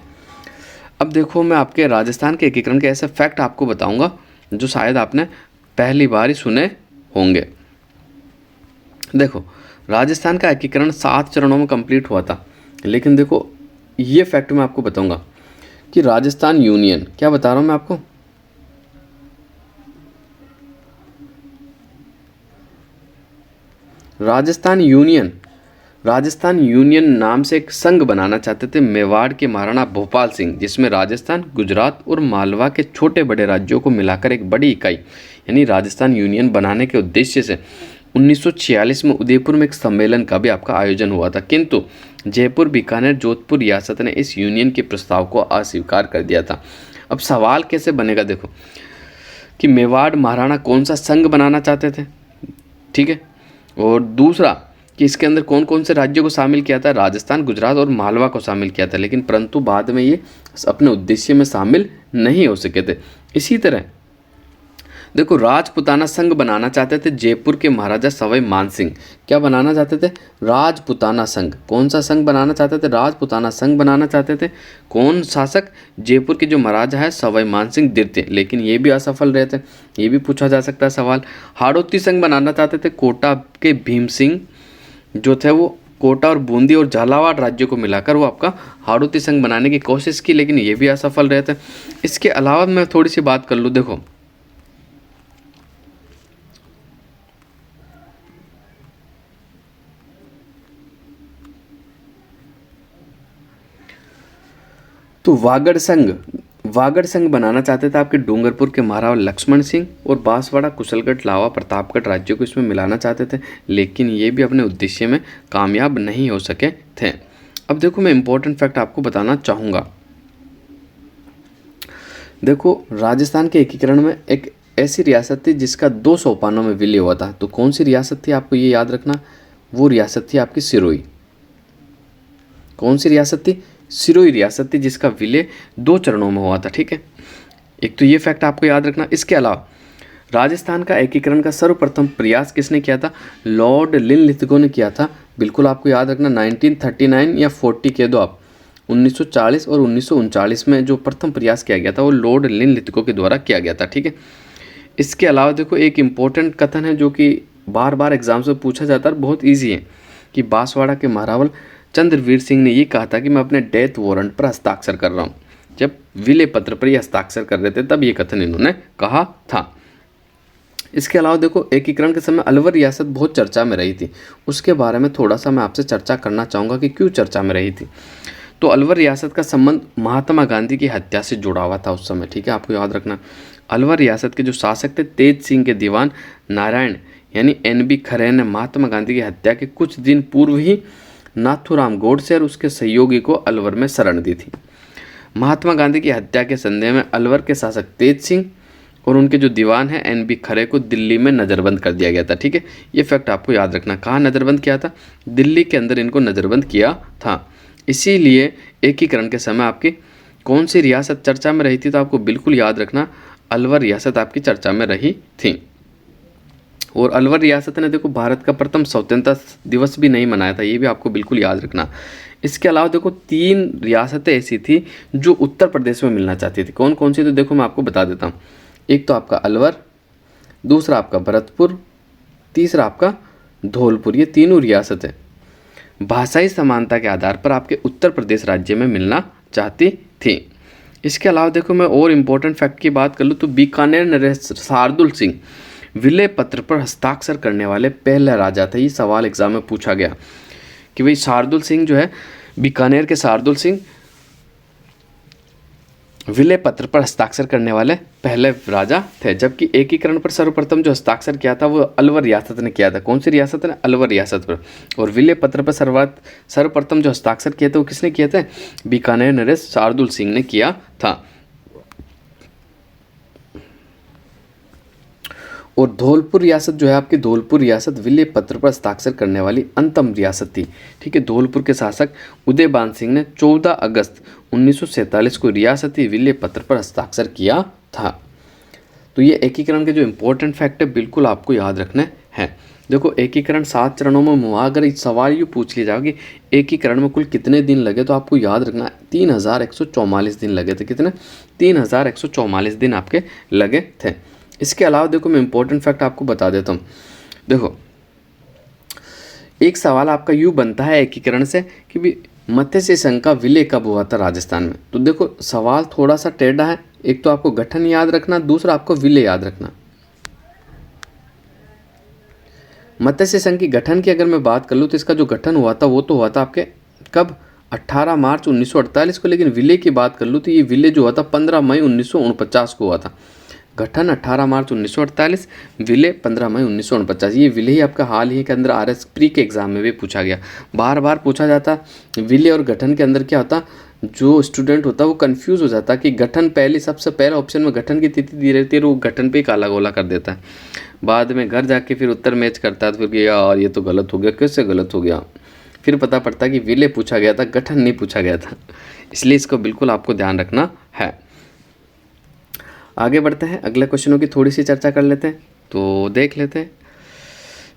अब देखो, मैं आपके राजस्थान के एकीकरण के ऐसे फैक्ट आपको बताऊंगा जो शायद आपने पहली बार ही सुने होंगे। देखो, राजस्थान का एकीकरण 7 चरणों में कंप्लीट हुआ था, लेकिन देखो ये फैक्ट मैं आपको बताऊंगा कि राजस्थान यूनियन, क्या बता रहा हूँ मैं आपको, राजस्थान यूनियन नाम से एक संघ बनाना चाहते थे मेवाड़ के महाराणा भोपाल सिंह, जिसमें राजस्थान, गुजरात और मालवा के छोटे बड़े राज्यों को मिलाकर एक बड़ी इकाई यानी राजस्थान यूनियन बनाने के उद्देश्य से 1946 में उदयपुर में एक सम्मेलन का भी आपका आयोजन हुआ था, किंतु जयपुर, बीकानेर, जोधपुर रियासत ने इस यूनियन के प्रस्ताव को अस्वीकार कर दिया था। अब सवाल कैसे बनेगा देखो, कि मेवाड़ महाराणा कौन सा संघ बनाना चाहते थे, ठीक है। और दूसरा कि इसके अंदर कौन कौन से राज्यों को शामिल किया था, राजस्थान, गुजरात और मालवा को शामिल किया था, लेकिन परंतु बाद में ये अपने उद्देश्य में शामिल नहीं हो सके थे। इसी तरह देखो, राजपुताना संघ बनाना चाहते थे जयपुर के महाराजा सवाई मानसिंह। क्या बनाना चाहते थे? राजपुताना संघ। कौन सा संघ बनाना चाहते थे? राजपुताना संघ बनाना चाहते थे। कौन शासक? जयपुर के जो महाराजा है सवाई मानसिंह द्वितीय, लेकिन ये भी असफल रहे थे। ये भी पूछा जा सकता है सवाल। हाड़ौती संघ बनाना चाहते थे कोटा के भीम सिंह जो थे, वो कोटा और बूंदी और झालावाड़ राज्यों को मिलाकर वो आपका हाड़ौती संघ बनाने की कोशिश की, लेकिन ये भी असफल रहे थे। इसके अलावा मैं थोड़ी सी बात कर लूँ, देखो तो वागड़ संघ बनाना चाहते थे आपके डूंगरपुर के महाराव लक्ष्मण सिंह, और बांसवाड़ा, कुशलगढ़, लावा, प्रतापगढ़ राज्यों को इसमें मिलाना चाहते थे, लेकिन ये भी अपने उद्देश्य में कामयाब नहीं हो सके थे। अब देखो, मैं इंपॉर्टेंट फैक्ट आपको बताना चाहूँगा। देखो, राजस्थान के एकीकरण में एक ऐसी रियासत थी जिसका 2 सोपानों में विलय हुआ था। तो कौन सी रियासत थी, आपको ये याद रखना, वो रियासत थी आपकी सिरोही। कौन सी रियासत थी? सिरोही रियासत थी, जिसका विलय 2 चरणों में हुआ था, ठीक है। एक तो ये फैक्ट आपको याद रखना। इसके अलावा राजस्थान का एकीकरण का सर्वप्रथम प्रयास किसने किया था? लॉर्ड लिनलिथगो ने किया था। बिल्कुल आपको याद रखना, 1939 या 40 कह दो आप, 1940 और 1939 में जो प्रथम प्रयास किया गया था वो लॉर्ड लिनलिथगो के द्वारा किया गया था, ठीक है। इसके अलावा देखो, एक इम्पोर्टेंट कथन है जो कि बार बार एग्जाम्स में पूछा जाता है, बहुत ईजी है, कि बांसवाड़ा के महारावल चंद्रवीर सिंह ने ये कहा था कि मैं अपने डेथ वारंट पर हस्ताक्षर कर रहा हूँ। जब विलय पत्र पर ये हस्ताक्षर कर रहे थे तब ये कथन इन्होंने कहा था। इसके अलावा देखो, एकीकरण के समय अलवर रियासत बहुत चर्चा में रही थी। उसके बारे में थोड़ा सा मैं आपसे चर्चा करना चाहूँगा कि क्यों चर्चा में रही थी। तो अलवर रियासत का संबंध महात्मा गांधी की हत्या से जुड़ा हुआ था उस समय, ठीक है, आपको याद रखना। अलवर रियासत के जो शासक थे तेज सिंह के दीवान नारायण यानी NB खरे ने महात्मा गांधी की हत्या के कुछ दिन पूर्व ही नाथूराम गोडसे और उसके सहयोगी को अलवर में शरण दी थी। महात्मा गांधी की हत्या के संदेह में अलवर के शासक तेज सिंह और उनके जो दीवान हैं NB खरे को दिल्ली में नज़रबंद कर दिया गया था, ठीक है। ये फैक्ट आपको याद रखना। कहाँ नज़रबंद किया था? दिल्ली के अंदर इनको नज़रबंद किया था। इसीलिए एकीकरण के समय आपकी कौन सी रियासत चर्चा में रही थी? तो आपको बिल्कुल याद रखना, अलवर रियासत आपकी चर्चा में रही थी। और अलवर रियासत ने देखो भारत का प्रथम स्वतंत्रता दिवस भी नहीं मनाया था, ये भी आपको बिल्कुल याद रखना। इसके अलावा देखो 3 रियासतें ऐसी थी जो उत्तर प्रदेश में मिलना चाहती थी। कौन कौन सी? तो देखो मैं आपको बता देता हूँ। एक तो आपका अलवर, दूसरा आपका भरतपुर, तीसरा आपका धौलपुर। ये तीनों रियासतें भाषाई समानता के आधार पर आपके उत्तर प्रदेश राज्य में मिलना चाहती थी। इसके अलावा देखो, मैं और इम्पोर्टेंट फैक्ट की बात कर लूँ तो बीकानेर नरेश शार्दुल सिंह विलय पत्र पर हस्ताक्षर करने वाले पहला राजा थे। ये सवाल एग्जाम में पूछा गया कि भाई शार्दुल सिंह जो है, बीकानेर के शार्दुल सिंह विलय पत्र पर हस्ताक्षर करने वाले पहले राजा थे, जबकि एकीकरण पर सर्वप्रथम जो हस्ताक्षर किया था वो अलवर रियासत ने किया था। कौन सी रियासत ने? अलवर रियासत पर। और विलय पत्र पर सर्वप्रथम जो हस्ताक्षर किए थे वो किसने किए थे? बीकानेर नरेश शार्दुल सिंह ने किया था। और धौलपुर रियासत जो है आपकी, धौलपुर रियासत विलय पत्र पर हस्ताक्षर करने वाली अंतिम रियासत थी, ठीक है। धौलपुर के शासक उदयबान सिंह ने 14 अगस्त 1947 को रियासती विलय पत्र पर हस्ताक्षर किया था। तो ये एकीकरण के जो इम्पोर्टेंट फैक्ट है बिल्कुल आपको याद रखने हैं। देखो, एकीकरण 7 चरणों में हुआ। अगर इस सवाल यूँ पूछ लिया जाओ कि एकीकरण में कुल कितने दिन लगे, तो आपको याद रखना 3144 दिन लगे थे। कितने? 3144 दिन आपके लगे थे। इसके अलावा देखो, मैं इंपॉर्टेंट फैक्ट आपको बता देता हूँ। देखो, एक सवाल आपका यूँ बनता है एकीकरण से कि भी मत्स्य संघ का विलय कब हुआ था राजस्थान में। तो देखो, सवाल थोड़ा सा टेढ़ा है। एक तो आपको गठन याद रखना, दूसरा आपको विलय याद रखना। मत्स्य संघ की गठन की अगर मैं बात कर लूँ तो इसका जो गठन हुआ था वो तो हुआ था आपके कब? 18 मार्च 1948 को। लेकिन विलय की बात कर लूँ तो ये विलय जो हुआ था 15 मई 1949 को हुआ था। गठन 18 मार्च 1948, विलय 15 मई 1949। ये विलय ही आपका हाल ही के अंदर RS प्री के एग्जाम में भी पूछा गया, बार बार पूछा जाता। विलय और गठन के अंदर क्या होता, जो स्टूडेंट होता है वो कंफ्यूज हो जाता है कि गठन पहले, सबसे पहले ऑप्शन में गठन की तिथि दी रहती है, वो गठन पे ही काला गोला कर देता है। बाद में घर जाके फिर उत्तर मैच करता है तो फिर यार ये तो गलत हो गया, कैसे गलत हो गया। फिर पता पड़ता है कि विलय पूछा गया था, गठन नहीं पूछा गया था। इसलिए इसको बिल्कुल आपको ध्यान रखना है। आगे बढ़ते हैं, अगले क्वेश्चनों की थोड़ी सी चर्चा कर लेते हैं। तो देख लेते हैं,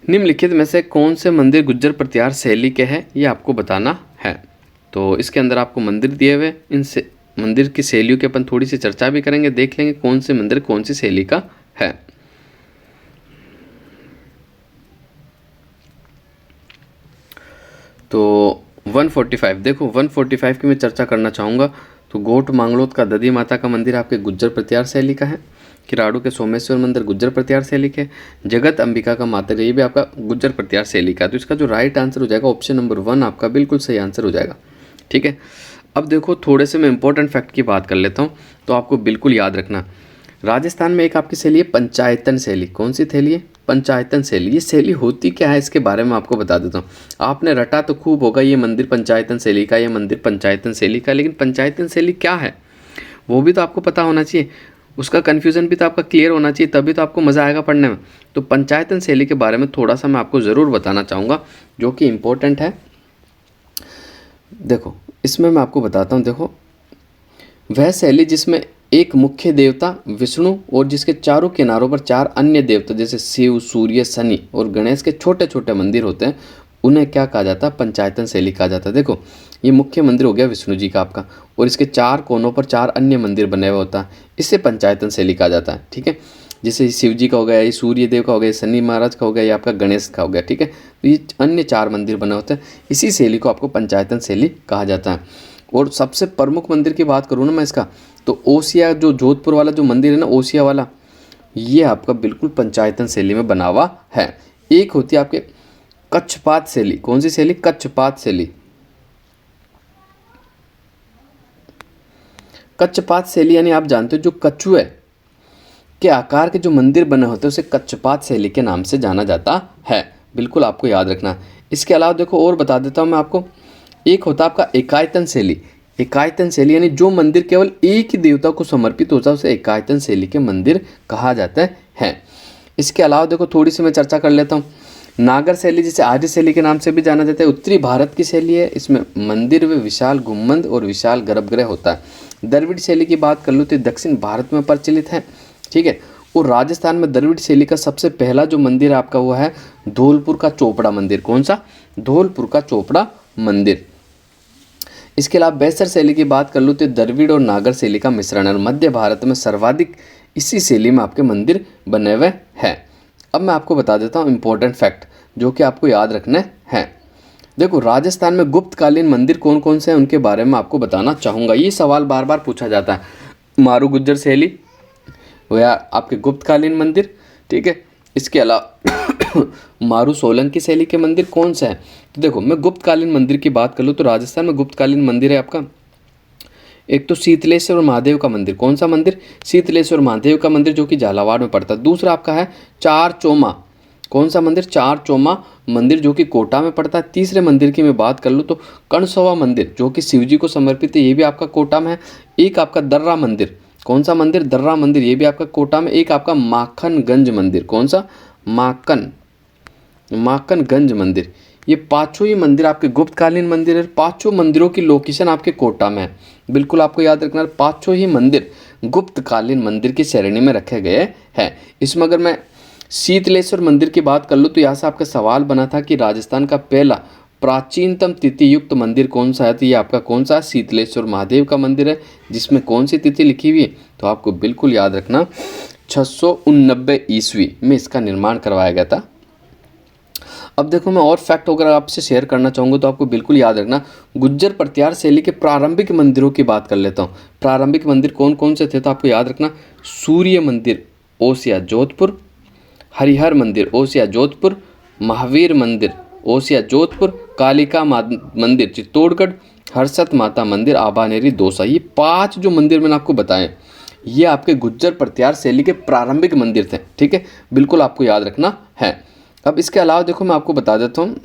निम्नलिखित में से कौन से मंदिर गुज्जर प्रतिहार शैली के हैं, ये आपको बताना है। तो इसके अंदर आपको मंदिर दिए हुए, इन से मंदिर की शैलियों के अपन थोड़ी सी चर्चा भी करेंगे, देख लेंगे कौन से मंदिर कौन सी शैली का है। तो 145, देखो 145 की मैं चर्चा करना चाहूँगा। तो गोट मांगलोद का दधी माता का मंदिर आपके गुज्जर प्रतिहार शैली का है। किराड़ू के सोमेश्वर मंदिर गुज्जर प्रतिहार शैली के। जगत अंबिका का माता, ये भी आपका गुज्जर प्रतिहार शैली का। तो इसका जो राइट आंसर हो जाएगा ऑप्शन नंबर 1 आपका बिल्कुल सही आंसर हो जाएगा। ठीक है, अब देखो थोड़े से मैं इंपॉर्टेंट फैक्ट की बात कर लेता हूँ, तो आपको बिल्कुल याद रखना। राजस्थान में एक आपकी शैली है पंचायतन शैली। कौन सी शैली है? पंचायतन शैली। ये शैली होती क्या है इसके बारे में आपको बता देता हूँ। आपने रटा तो खूब होगा ये मंदिर पंचायतन शैली का, ये मंदिर पंचायतन शैली का, लेकिन पंचायतन शैली क्या है वो भी तो आपको पता होना चाहिए, उसका कन्फ्यूज़न भी तो आपका क्लियर होना चाहिए, तभी तो आपको मज़ा आएगा पढ़ने में। तो पंचायतन शैली के बारे में थोड़ा सा मैं आपको ज़रूर बताना चाहूँगा, जो कि इम्पोर्टेंट है। देखो इसमें मैं आपको बताता हूँ। देखो वह शैली जिसमें एक मुख्य देवता विष्णु और जिसके चारों किनारों पर 4 अन्य देवता जैसे शिव, सूर्य, शनि और गणेश के छोटे छोटे मंदिर होते हैं, उन्हें क्या कहा जाता है? पंचायतन शैली कहा जाता है। देखो ये मुख्य मंदिर हो गया विष्णु जी का आपका, और इसके 4 कोनों पर 4 अन्य मंदिर बने हुए होता है, इसे पंचायतन शैली कहा जाता है। ठीक है, जैसे शिव जी का हो गया, ये सूर्य देव का हो गया, शनि महाराज का हो गया, ये आपका गणेश का हो गया। ठीक है, तो ये अन्य 4 मंदिर बने होते हैं, इसी शैली को आपको पंचायतन शैली कहा जाता है। और सबसे प्रमुख मंदिर की बात करूँ ना मैं इसका, तो ओसिया जो जोधपुर वाला जो मंदिर है ना, ओसिया वाला, ये आपका बिल्कुल पंचायतन शैली में बना हुआ है। एक होती है आपके कच्छपात शैली। कौन सी शैली? कच्छपात शैली। कच्छपात शैली यानी आप जानते हो जो कछुए के आकार के जो मंदिर बने होते हैं उसे कच्छपात शैली के नाम से जाना जाता है। बिल्कुल आपको याद रखना। इसके अलावा देखो और बता देता हूँ मैं आपको, एक होता है आपका एकायतन शैली। एकायतन शैली यानी जो मंदिर केवल एक ही देवता को समर्पित होता है उसे एकायतन शैली के मंदिर कहा जाता है। इसके अलावा देखो थोड़ी सी मैं चर्चा कर लेता हूँ। नागर शैली जिसे आर्य शैली के नाम से भी जाना जाता है, उत्तरी भारत की शैली है। इसमें मंदिर में विशाल गुम्बद और विशाल गर्भगृह होता है। द्रविड़ शैली की बात कर लो तो दक्षिण भारत में प्रचलित है। ठीक है, और राजस्थान में द्रविड़ शैली का सबसे पहला जो मंदिर आपका वो है धौलपुर का चोपड़ा मंदिर। कौन सा? धौलपुर का चोपड़ा मंदिर। इसके अलावा बैसर शैली की बात कर लो तो द्रविड़ और नागर शैली का मिश्रण है, और मध्य भारत में सर्वाधिक इसी शैली में आपके मंदिर बने हुए हैं। अब मैं आपको बता देता हूँ इंपॉर्टेंट फैक्ट जो कि आपको याद रखने हैं। देखो राजस्थान में गुप्तकालीन मंदिर कौन कौन से हैं उनके बारे में आपको बताना चाहूँगा। ये सवाल बार बार पूछा जाता है। मारू गुज्जर शैली या आपके गुप्तकालीन मंदिर। ठीक है, इसके अलावा मारू सोलंकी शैली के मंदिर कौन सा है? तो देखो मैं गुप्तकालीन मंदिर की बात कर लूँ तो राजस्थान में गुप्तकालीन मंदिर है आपका, एक तो शीतलेश्वर महादेव का मंदिर। कौन सा मंदिर? शीतलेश्वर महादेव का मंदिर जो कि झालावाड़ में पड़ता है। दूसरा आपका है चार चौमा। कौन सा मंदिर? चार चौमा मंदिर जो कि कोटा में पड़ता है। तीसरे मंदिर की मैं बात कर लूँ तो कणसोवा मंदिर जो कि शिव जी को समर्पित है, ये भी आपका कोटा में है। एक आपका दर्रा मंदिर। कौन सा मंदिर? दर्रा मंदिर, ये भी आपका कोटा में। एक आपका माखनगंज मंदिर। कौन सा? माखनगंज मंदिर। ये पांचों ही मंदिर आपके गुप्तकालीन मंदिर है। पांचों मंदिरों की लोकेशन आपके कोटा में है। बिल्कुल आपको याद रखना, पांचों ही मंदिर गुप्तकालीन मंदिर की श्रेणी में रखे गए हैं। इसमें अगर मैं शीतलेश्वर मंदिर की बात कर लूँ तो यहाँ से आपका सवाल बना था कि राजस्थान का पहला प्राचीनतम तिथि युक्त मंदिर कौन सा है, तो ये आपका कौन सा? शीतलेश्वर महादेव का मंदिर है। जिसमें कौन सी तिथि लिखी हुई है? तो आपको बिल्कुल याद रखना 689 ईस्वी में इसका निर्माण करवाया गया था। अब देखो मैं और फैक्ट अगर आपसे शेयर करना चाहूँगा तो आपको बिल्कुल याद रखना, गुज्जर प्रतिहार शैली के प्रारंभिक मंदिरों की बात कर लेता हूँ। प्रारंभिक मंदिर कौन कौन से थे तो आपको याद रखना, सूर्य मंदिर ओसिया जोधपुर, हरिहर मंदिर ओसिया जोधपुर, महावीर मंदिर ओसिया जोधपुर, कालिका मंदिर चित्तौड़गढ़, हर्षत माता मंदिर आबानेरी दौसा। ये 5 जो मंदिर मैंने आपको बताए, ये आपके गुज्जर प्रत्यार शैली के प्रारंभिक मंदिर थे। ठीक है, बिल्कुल आपको याद रखना है। अब इसके अलावा देखो मैं आपको बता देता हूँ,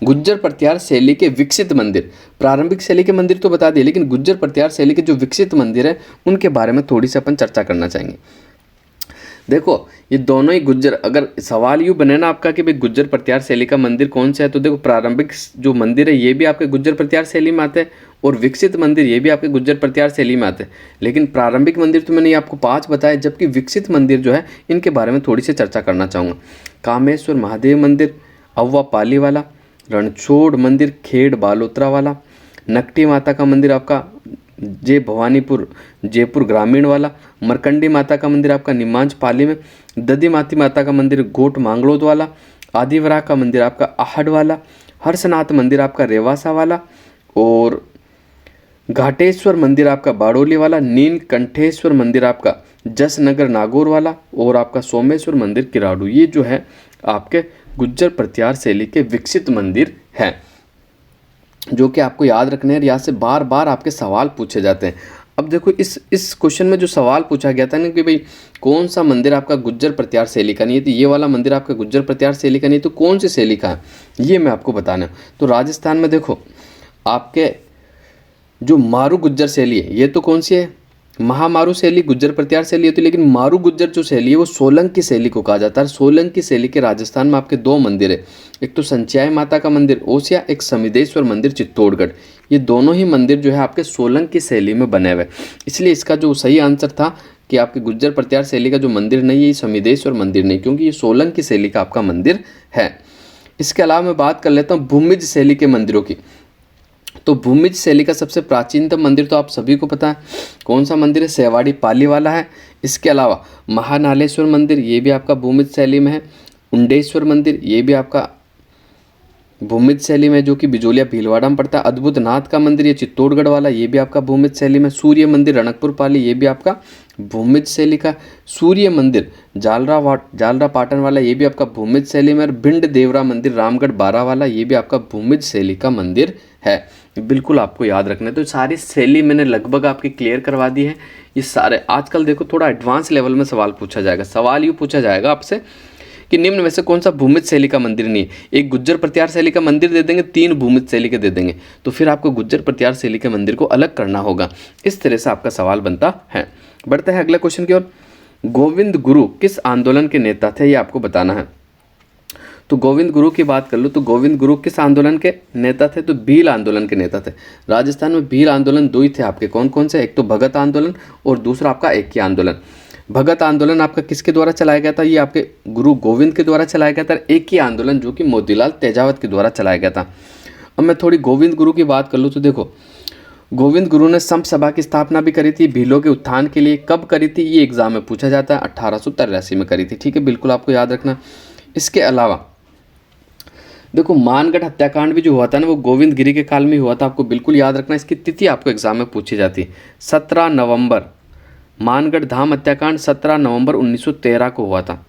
गुज्जर प्रत्यार शैली के विकसित मंदिर, प्रारंभिक शैली के मंदिर तो बता दिए, लेकिन गुज्जर प्रत्यार शैली के जो विकसित मंदिर है उनके बारे में थोड़ी सी अपन चर्चा करना चाहेंगे। देखो ये दोनों ही गुज्जर, अगर सवाल यूँ बने ना आपका कि भाई गुज्जर प्रत्यार शैली का मंदिर कौन सा है, तो देखो प्रारंभिक जो मंदिर है ये भी आपके गुज्जर प्रत्यार शैली में आते हैं और विकसित मंदिर ये भी आपके गुज्जर प्रत्यार शैली में आते हैं। लेकिन प्रारंभिक मंदिर तो मैंने आपको 5 बताए, जबकि विकसित मंदिर जो है इनके बारे में थोड़ी सी चर्चा करना चाहूँगा। कामेश्वर महादेव मंदिर अव्वा पाली वाला, रणछोड़ मंदिर खेड़ बालोतरा वाला, नकटी माता का मंदिर आपका जय भवानीपुर जयपुर ग्रामीण वाला, मरकंडी माता का मंदिर आपका निमांच पाली में, ददी माती माता का मंदिर गोट मांगलोद वाला, आदिवरा का मंदिर आपका आहड़ वाला, हर्षनाथ मंदिर आपका रेवासा वाला, और घाटेश्वर मंदिर आपका बाड़ोली वाला, नीलकंठेश्वर मंदिर आपका जसनगर नागौर वाला, और आपका सोमेश्वर मंदिर किराड़ू। ये जो है आपके गुज्जर प्रत्यार शैली के विकसित मंदिर हैं, जो कि आपको याद रखने हैं। यहाँ से बार बार आपके सवाल पूछे जाते हैं। अब देखो इस क्वेश्चन में जो सवाल पूछा गया था ना कि भाई कौन सा मंदिर आपका गुज्जर प्रत्यार शैली का नहीं है, तो ये वाला मंदिर आपका गुज्जर प्रत्यार शैली का नहीं है, तो कौन सी शैली का है ये मैं आपको बताना है। तो राजस्थान में देखो आपके जो मारू गुज्जर शैली है ये तो कौन सी है, महामारू शैली गुज्जर प्रत्यार शैली होती है, लेकिन मारू गुज्जर जो शैली है वो सोलंकी शैली को कहा जाता है। सोलंकी शैली के राजस्थान में आपके 2 मंदिर है, एक तो संचयाय माता का मंदिर ओसिया, एक समिदेश्वर मंदिर चित्तौड़गढ़। ये दोनों ही मंदिर जो है आपके सोलंकी शैली में बने हुए, इसलिए इसका जो सही आंसर था कि आपके गुज्जर प्रत्यार शैली का जो मंदिर नहीं है ये समिदेश्वर मंदिर नहीं, क्योंकि ये सोलंकी शैली का आपका मंदिर है। इसके अलावा मैं बात कर लेता हूँ भूमिज शैली के मंदिरों की। तो भूमिज शैली का सबसे प्राचीनतम मंदिर तो आप सभी को पता है कौन सा मंदिर है, सेवाड़ी पाली वाला है। इसके अलावा महानालेश्वर मंदिर ये भी आपका भूमिज शैली में है, उंडेश्वर मंदिर ये भी आपका भूमिज शैली में जो कि बिजोलिया भीलवाड़ा में पड़ता है, अद्भुत नाथ का मंदिर ये चित्तौड़गढ़ वाला ये भी आपका भूमिज शैली में, सूर्य मंदिर रणकपुर पाली ये भी आपका भूमिज शैली का, सूर्य मंदिर जालरा पाटन वाला ये भी आपका भूमिज शैली में, और भिंड देवरा मंदिर रामगढ़ बारा वाला ये भी आपका भूमिज शैली का मंदिर है। बिल्कुल आपको याद रखना है। तो सारी शैली मैंने लगभग आपकी क्लियर करवा दी है। ये सारे आजकल देखो थोड़ा एडवांस लेवल में सवाल पूछा जाएगा, सवाल यूँ पूछा जाएगा आपसे कि निम्न में से कौन सा भूमिज शैली का मंदिर नहीं है। एक गुज्जर प्रत्यार शैली का मंदिर दे देंगे, 3 भूमिज शैली के दे देंगे, तो फिर आपको गुज्जर प्रत्यार शैली के मंदिर को अलग करना होगा। इस तरह से आपका सवाल बनता है। बढ़ते हैं अगले क्वेश्चन की ओर। गोविंद गुरु किस आंदोलन के नेता थे ये आपको बताना है। तो गोविंद गुरु की बात कर लो तो गोविंद गुरु किस आंदोलन के नेता थे, तो भील आंदोलन के नेता थे। राजस्थान में भील आंदोलन 2 ही थे आपके, कौन कौन से, एक तो भगत आंदोलन और दूसरा आपका एकी आंदोलन। भगत आंदोलन आपका किसके द्वारा चलाया गया था, ये आपके गुरु गोविंद के द्वारा चलाया गया था। एकी आंदोलन जो कि मोतीलाल तेजावत के द्वारा चलाया गया था। अब मैं थोड़ी गोविंद गुरु की बात कर लूँ तो देखो गोविंद गुरु ने संप सभा की स्थापना भी करी थी भीलों के उत्थान के लिए। कब करी थी ये एग्जाम में पूछा जाता है, 1883 में करी थी। ठीक है, बिल्कुल आपको याद रखना। इसके अलावा देखो मानगढ़ हत्याकांड भी जो हुआ था ना वो गोविंद गिरी के काल में हुआ था, आपको बिल्कुल याद रखना। इसकी तिथि आपको एग्जाम में पूछी जाती है, 17 नवंबर। मानगढ़ धाम हत्याकांड 17 नवंबर 1913 को हुआ था,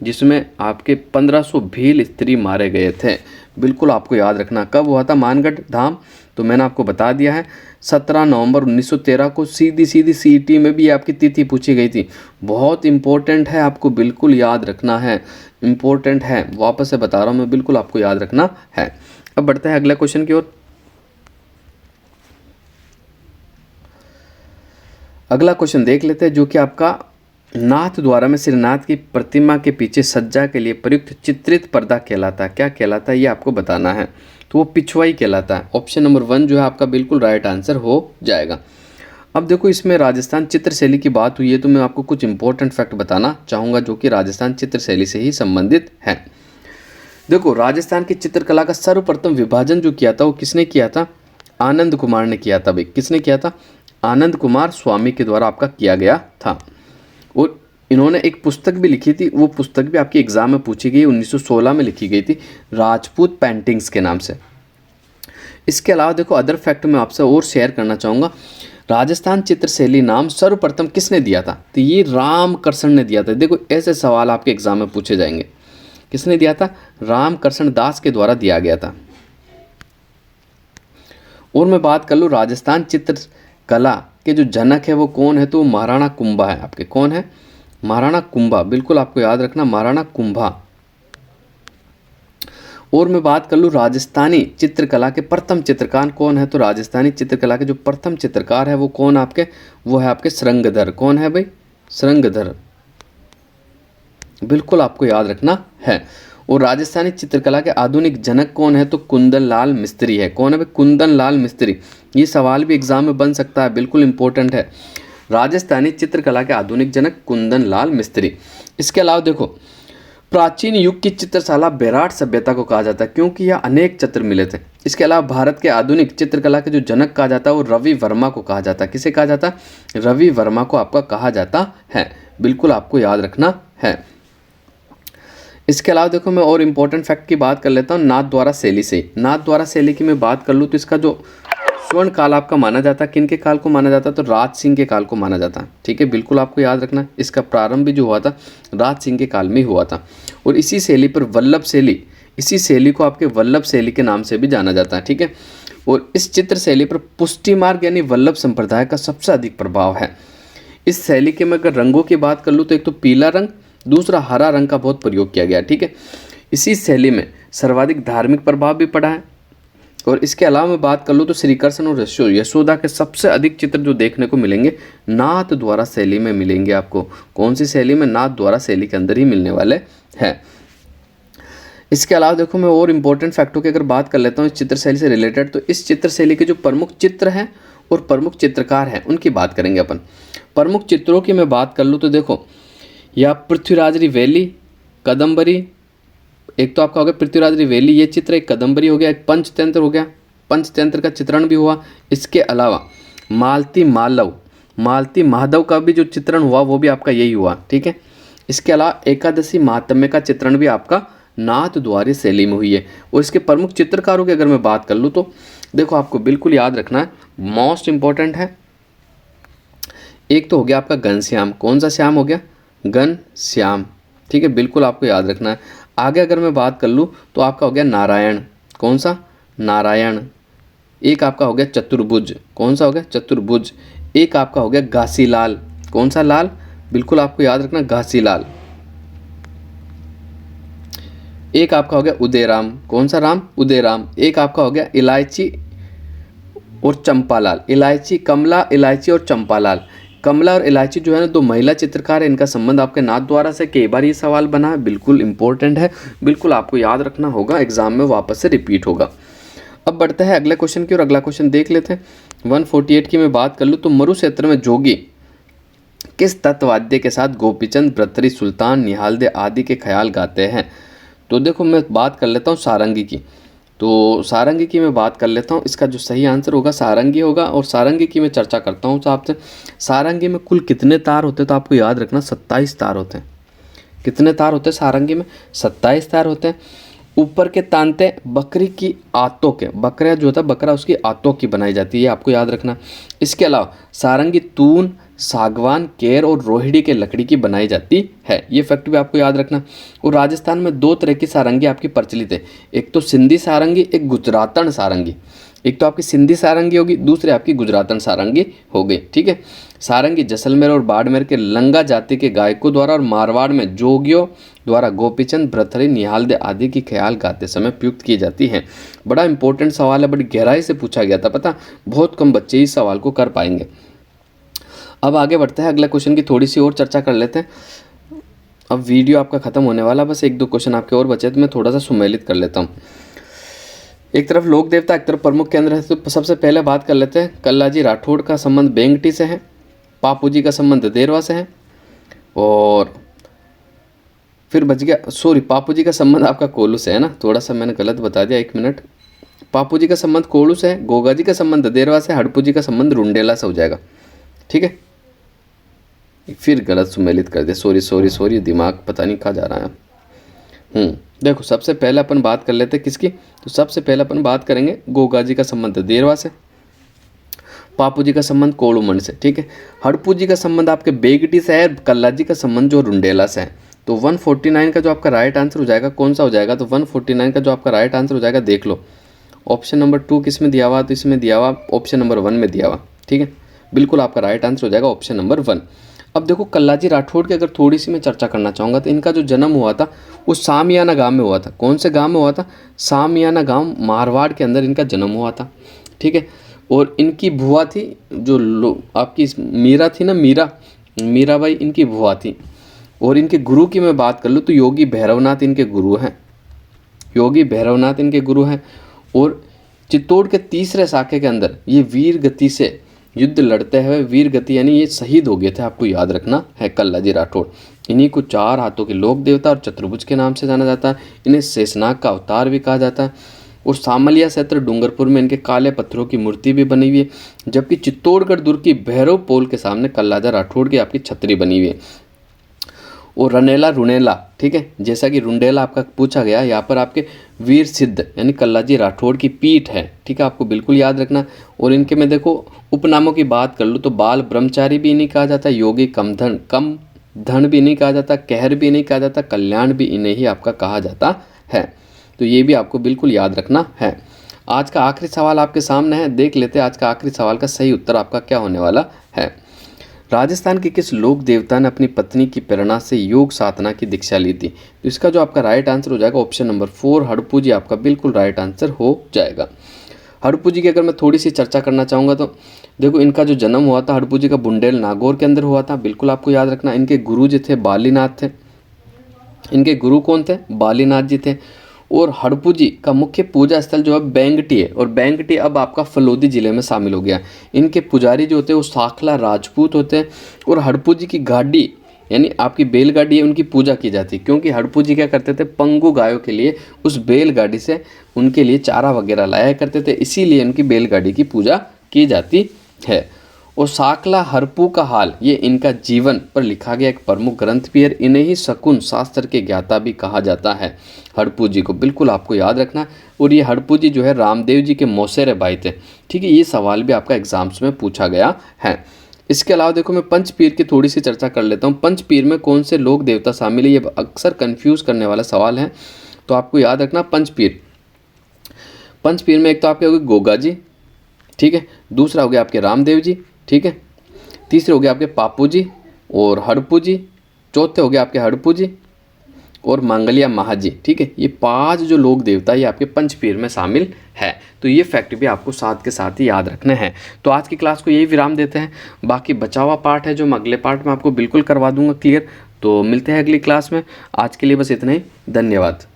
जिसमें आपके 1500 भील स्त्री मारे गए थे। बिल्कुल आपको याद रखना कब हुआ था मानगढ़ धाम, तो मैंने आपको बता दिया है 17 नवंबर 1913 को। सीधी सीईटी में भी आपकी तिथि पूछी गई थी, बहुत इंपॉर्टेंट है, आपको बिल्कुल याद रखना है, इंपॉर्टेंट है, वापस से बता रहा हूँ मैं, बिल्कुल आपको याद रखना है। अब बढ़ते हैं अगले क्वेश्चन की ओर। अगला क्वेश्चन देख लेते हैं जो कि आपका नाथ द्वारा में श्रीनाथ की प्रतिमा के पीछे सज्जा के लिए प्रयुक्त चित्रित पर्दा कहलाता है। क्या कहलाता है ये आपको बताना है, तो वो पिछवाई कहलाता है। ऑप्शन नंबर 1 जो है आपका बिल्कुल राइट आंसर हो जाएगा। अब देखो इसमें राजस्थान चित्रशैली की बात हुई है तो मैं आपको कुछ इंपॉर्टेंट फैक्ट बताना चाहूँगा जो कि राजस्थान चित्रशैली से ही संबंधित है। देखो राजस्थान की चित्रकला का सर्वप्रथम विभाजन जो किया था वो किसने किया था, आनंद कुमार ने किया था। भाई किसने किया था, आनंद कुमार स्वामी के द्वारा आपका किया गया था। और इन्होंने एक पुस्तक भी लिखी थी, वो पुस्तक भी आपकी एग्जाम में पूछी गई, 1916 में लिखी गई थी, राजपूत पेंटिंग्स के नाम से। इसके अलावा देखो अदर फैक्ट मैं आपसे और शेयर करना चाहूँगा। राजस्थान चित्रशैली नाम सर्वप्रथम किसने दिया था, तो ये रामकृष्ण ने दिया था। देखो ऐसे सवाल आपके एग्जाम में पूछे जाएंगे, किसने दिया था, रामकृष्ण दास के द्वारा दिया गया था। और मैं बात कर लूँ राजस्थान चित्रकला के जो जनक है वो कौन है, तो महाराणा कुंभा है आपके। कौन है? महाराणा कुंभा। बिल्कुल आपको याद रखना, महाराणा कुंभा। और मैं बात कर लूँ राजस्थानी चित्रकला के प्रथम चित्रकार कौन है, तो राजस्थानी चित्रकला के जो प्रथम चित्रकार है वो कौन आपके, वो है आपके श्रृंगधर। कौन है भाई? श्रृंगधर। बिल्कुल आपको याद रखना है। और राजस्थानी चित्रकला के आधुनिक जनक कौन है, तो कुंदन लाल मिस्त्री है। कौन है भाई? कुंदन लाल मिस्त्री। ये सवाल भी एग्जाम में बन सकता है, बिल्कुल इंपॉर्टेंट है। राजस्थानी चित्रकला के आधुनिक जनक कुंदन लाल मिस्त्री। इसके अलावा देखो, प्राचीन युग की चित्रशाला बेराट सभ्यता को कहा जाता है क्योंकि यह अनेक चित्र मिले थे। इसके अलावा भारत के आधुनिक चित्रकला के जो जनक कहा जाता है वो रवि वर्मा को कहा जाता है। किसे कहा जाता है? रवि वर्मा को आपका कहा जाता है। बिल्कुल आपको याद रखना है। इसके अलावा देखो, मैं और इम्पोर्टेंट फैक्ट की बात कर लेता हूँ नाथद्वारा शैली से। नाथद्वारा शैली की मैं बात कर लूँ तो इसका जो स्वर्ण काल आपका माना जाता है, किन के काल को माना जाता है, तो राज सिंह के काल को माना जाता है। ठीक है, बिल्कुल आपको याद रखना। इसका प्रारंभ भी जो हुआ था राज सिंह के काल में हुआ था। और इसी शैली पर वल्लभ शैली, इसी शैली को आपके वल्लभ शैली के नाम से भी जाना जाता है। ठीक है, और इस चित्र शैली पर पुष्टि मार्ग यानी वल्लभ संप्रदाय का सबसे अधिक प्रभाव है। इस शैली के मैं अगर रंगों की बात कर लूँ तो एक तो पीला रंग, दूसरा हरा रंग का बहुत प्रयोग किया गया। ठीक है, इसी शैली में सर्वाधिक धार्मिक प्रभाव भी पड़ा है। और इसके अलावा मैं बात कर लूँ तो श्री कृष्ण और यशोदा के सबसे अधिक चित्र जो देखने को मिलेंगे नाथद्वारा शैली में मिलेंगे आपको। कौन सी शैली में? नाथद्वारा शैली के अंदर ही मिलने वाले हैं। इसके अलावा देखो, मैं और इम्पोर्टेंट फैक्टों की अगर बात कर लेता हूँ इस चित्र शैली से रिलेटेड, तो इस चित्र शैली के जो प्रमुख चित्र हैं और प्रमुख चित्रकार हैं उनकी बात करेंगे अपन। प्रमुख चित्रों की मैं बात कर लूँ तो देखो, या पृथ्वीराज रिवेली, कदम्बरी, एक तो आपका हो गया पृथ्वीराज रिवेली ये चित्र, एक कदम्बरी हो गया, एक पंचतंत्र हो गया, पंचतंत्र का चित्रण भी हुआ। इसके अलावा मालती मालव, मालती माधव का भी जो चित्रण हुआ वो भी आपका यही हुआ। ठीक है, इसके अलावा एकादशी महात्म्य का चित्रण भी आपका नाथद्वारी शैली में हुई है। और इसके प्रमुख चित्रकारों की अगर मैं बात कर लूँ तो देखो, आपको बिल्कुल याद रखना है, मोस्ट इंपॉर्टेंट है। एक तो हो गया आपका घनश्याम। कौन सा श्याम हो गया? घनश्याम। ठीक है, बिल्कुल आपको याद रखना है। आगे अगर मैं बात कर लूँ तो आपका हो गया नारायण। कौन सा? नारायण। एक आपका हो गया चतुर्भुज। कौन सा हो गया? चतुर्भुज। एक आपका हो गया घासीलाल। कौन सा लाल? बिल्कुल आपको याद रखना, घासीलाल। एक आपका हो गया उदयराम। कौन सा राम? उदयराम। एक आपका हो गया इलायची और चंपालाल। इलायची, कमला, इलायची और चंपालाल। कमला और इलायची जो है ना, दो महिला चित्रकार है, इनका संबंध आपके नाथद्वारा से कई बार ये सवाल बना है, बिल्कुल इंपॉर्टेंट है, बिल्कुल आपको याद रखना होगा, एग्जाम में वापस से रिपीट होगा। अब बढ़ते हैं अगले क्वेश्चन की और अगला क्वेश्चन देख लेते हैं। 148 की मैं बात कर लूँ तो मरु क्षेत्र में जोगी किस तत्ववाद्य के साथ गोपीचंद, भर्तृहरि, सुल्तान, निहालदे आदि के ख्याल गाते हैं? तो देखो, मैं बात कर लेता हूँ सारंगी की। तो सारंगी की मैं बात कर लेता हूँ, इसका जो सही आंसर होगा सारंगी होगा। और सारंगी की मैं चर्चा करता हूँ तो आपसे, सारंगी में कुल कितने तार होते हैं तो आपको याद रखना 27 तार होते हैं। कितने तार होते हैं सारंगी में? 27 तार होते हैं। ऊपर के तांते बकरी की आंतों के, बकरा जो होता है बकरा उसकी आंतों की बनाई जाती है, आपको याद रखना। इसके अलावा सारंगी तून, सागवान, केर और रोहिड़ी के लकड़ी की बनाई जाती है, ये फैक्ट भी आपको याद रखना। और राजस्थान में दो तरह की सारंगी आपकी प्रचलित है, एक तो सिंधी सारंगी, एक गुजरातन सारंगी। एक तो आपकी सिंधी सारंगी होगी, दूसरी आपकी गुजरातन सारंगी हो गई। ठीक है, सारंगी जैसलमेर और बाड़मेर के लंगा जाति के गायकों द्वारा और मारवाड़ में जोगियों द्वारा गोपीचंद, भर्तृहरि, निहालदे आदि की ख्याल गाते समय प्रयुक्त की जाती है। बड़ा इंपॉर्टेंट सवाल है, बड़ी गहराई से पूछा गया था, पता बहुत कम बच्चे इस सवाल को कर पाएंगे। अब आगे बढ़ते हैं, अगले क्वेश्चन की थोड़ी सी और चर्चा कर लेते हैं। अब वीडियो आपका खत्म होने वाला, बस एक दो क्वेश्चन आपके और बचे तो मैं थोड़ा सा सुमेलित कर लेता हूँ। एक तरफ लोक देवता, एक तरफ प्रमुख केंद्र है। तो सबसे पहले बात कर लेते हैं, कल्लाजी राठौड़ का संबंध बेंगटी से है, पापू जी का संबंध देरवा से है, और फिर बच गया, सॉरी, पापू जी का संबंध आपका कोल्लू से है ना, थोड़ा सा मैंने गलत बता दिया, 1 मिनट। पापू जी का संबंध कोल्लू से है, गोगा जी का संबंध देरवा से, हड़पू जी का संबंध रुंडेला से हो जाएगा। ठीक है, फिर गलत सुमेलित कर दिया, सॉरी सॉरी सॉरी, दिमाग पता नहीं कहाँ जा रहा है। देखो, सबसे पहले अपन बात कर लेते हैं किसकी, तो सबसे पहले अपन बात करेंगे गोगा जी का संबंध देरवा से, पापू जी का संबंध कोलूमंड से। ठीक है, हड़पू जी का संबंध आपके बेगटी से है, कल्ला जी का संबंध जो रुंडेला से है। तो 149 का जो आपका राइट आंसर हो जाएगा कौन सा हो जाएगा, तो 149 का जो आपका राइट आंसर हो जाएगा, देख लो ऑप्शन नंबर 2 किस में दिया हुआ, तो इसमें दिया हुआ ऑप्शन नंबर 1 में दिया हुआ। ठीक है, बिल्कुल आपका राइट आंसर हो जाएगा ऑप्शन नंबर 1। अब देखो कल्लाजी राठौड़ की अगर थोड़ी सी मैं चर्चा करना चाहूँगा तो इनका जो जन्म हुआ था वो सामियाना गांव में हुआ था। कौन से गांव में हुआ था? सामियाना गांव, मारवाड़ के अंदर इनका जन्म हुआ था। ठीक है। और इनकी बुआ थी जो आपकी मीरा थी ना, मीराबाई इनकी बुआ थी। और इनके गुरु की मैं बात कर लूँ तो योगी भैरवनाथ इनके गुरु हैं। योगी भैरवनाथ इनके गुरु हैं। और चित्तौड़ के तीसरे शाखे के अंदर ये वीर गति से युद्ध लड़ते हुए, वीर गति यानी ये शहीद हो गए थे, आपको याद रखना है कल्लाजी राठौड़। इन्हीं को 4 हाथों के लोक देवता और चतुर्भुज के नाम से जाना जाता है। इन्हें शेषनाग का अवतार भी कहा जाता है। और सामलिया क्षेत्र डूंगरपुर में इनके काले पत्थरों की मूर्ति भी बनी हुई है। जबकि चित्तौड़गढ़ दुर्ग की भैरव पोल के सामने कल्लाजा राठौड़ की आपकी छतरी बनी हुई है। और रनेला रुनेला, ठीक है, जैसा कि रुंडेला आपका पूछा गया, यहाँ पर आपके वीर सिद्ध यानी कल्लाजी राठौड़ की पीठ है। ठीक है, आपको बिल्कुल याद रखना। और इनके में देखो उपनामों की बात कर लूँ तो बाल ब्रह्मचारी भी नहीं कहा जाता, योगी कम धन भी नहीं कहा जाता, कहर भी नहीं कहा जाता, कल्याण भी इन्हें ही आपका कहा जाता है। तो ये भी आपको बिल्कुल याद रखना है। आज का आखिरी सवाल आपके सामने है, देख लेते हैं आज का आखिरी सवाल का सही उत्तर आपका क्या होने वाला है। राजस्थान के किस लोक देवता ने अपनी पत्नी की प्रेरणा से योग साधना की दीक्षा ली थी? तो इसका जो आपका राइट आंसर हो जाएगा ऑप्शन नंबर 4 हड़पू जी आपका बिल्कुल राइट आंसर हो जाएगा। हड़पू जी की अगर मैं थोड़ी सी चर्चा करना चाहूँगा तो देखो इनका जो जन्म हुआ था हड़पू जी का बुंडेल नागौर के अंदर हुआ था, बिल्कुल आपको याद रखना। इनके गुरु जी थे बालीनाथ थे। इनके गुरु कौन थे? बालीनाथ जी थे। और हड़पू जी का मुख्य पूजा स्थल जो है बेंगटी है, और बेंगटी अब आपका फलोदी जिले में शामिल हो गया। इनके पुजारी जो होते हैं वो साखला राजपूत होते हैं। और हड़पू जी की गाड़ी यानी आपकी बैलगाड़ी है उनकी पूजा की जाती है, क्योंकि हड़पू जी क्या करते थे, पंगु गायों के लिए उस बैलगाड़ी से उनके लिए चारा वगैरह लाया करते थे, इसीलिए उनकी बैलगाड़ी की पूजा की जाती है। और साकला हरपू का हाल ये इनका जीवन पर लिखा गया एक प्रमुख ग्रंथ भी है। इन्हें ही शकुन शास्त्र के ज्ञाता भी कहा जाता है हड़पू जी को, बिल्कुल आपको याद रखना। और ये हड़पू जी जो है रामदेव जी के मौसेरे भाई थे। ठीक है, ये सवाल भी आपका एग्जाम्स में पूछा गया है। इसके अलावा देखो मैं पंचपीर की थोड़ी सी चर्चा कर लेता हूँ। पंचपीर में कौन से लोक देवता शामिल है, ये अक्सर कन्फ्यूज करने वाला सवाल है, तो आपको याद रखना पंचपीर में एक तो आपके हो गए गोगा जी, ठीक है, दूसरा हो गया आपके रामदेव जी, ठीक है, तीसरे हो गए आपके पापू जी और हड़पू जी, चौथे हो गए आपके हड़पू जी और मांगलिया महाजी। ठीक है, ये 5 जो लोक देवता ये आपके पंचपीर में शामिल है। तो ये फैक्ट भी आपको साथ के साथ ही याद रखने हैं। तो आज की क्लास को यही विराम देते हैं। बाकी बचा हुआ पार्ट है जो मैं अगले पार्ट में आपको बिल्कुल करवा दूंगा क्लियर। तो मिलते हैं अगली क्लास में। आज के लिए बस इतना ही, धन्यवाद।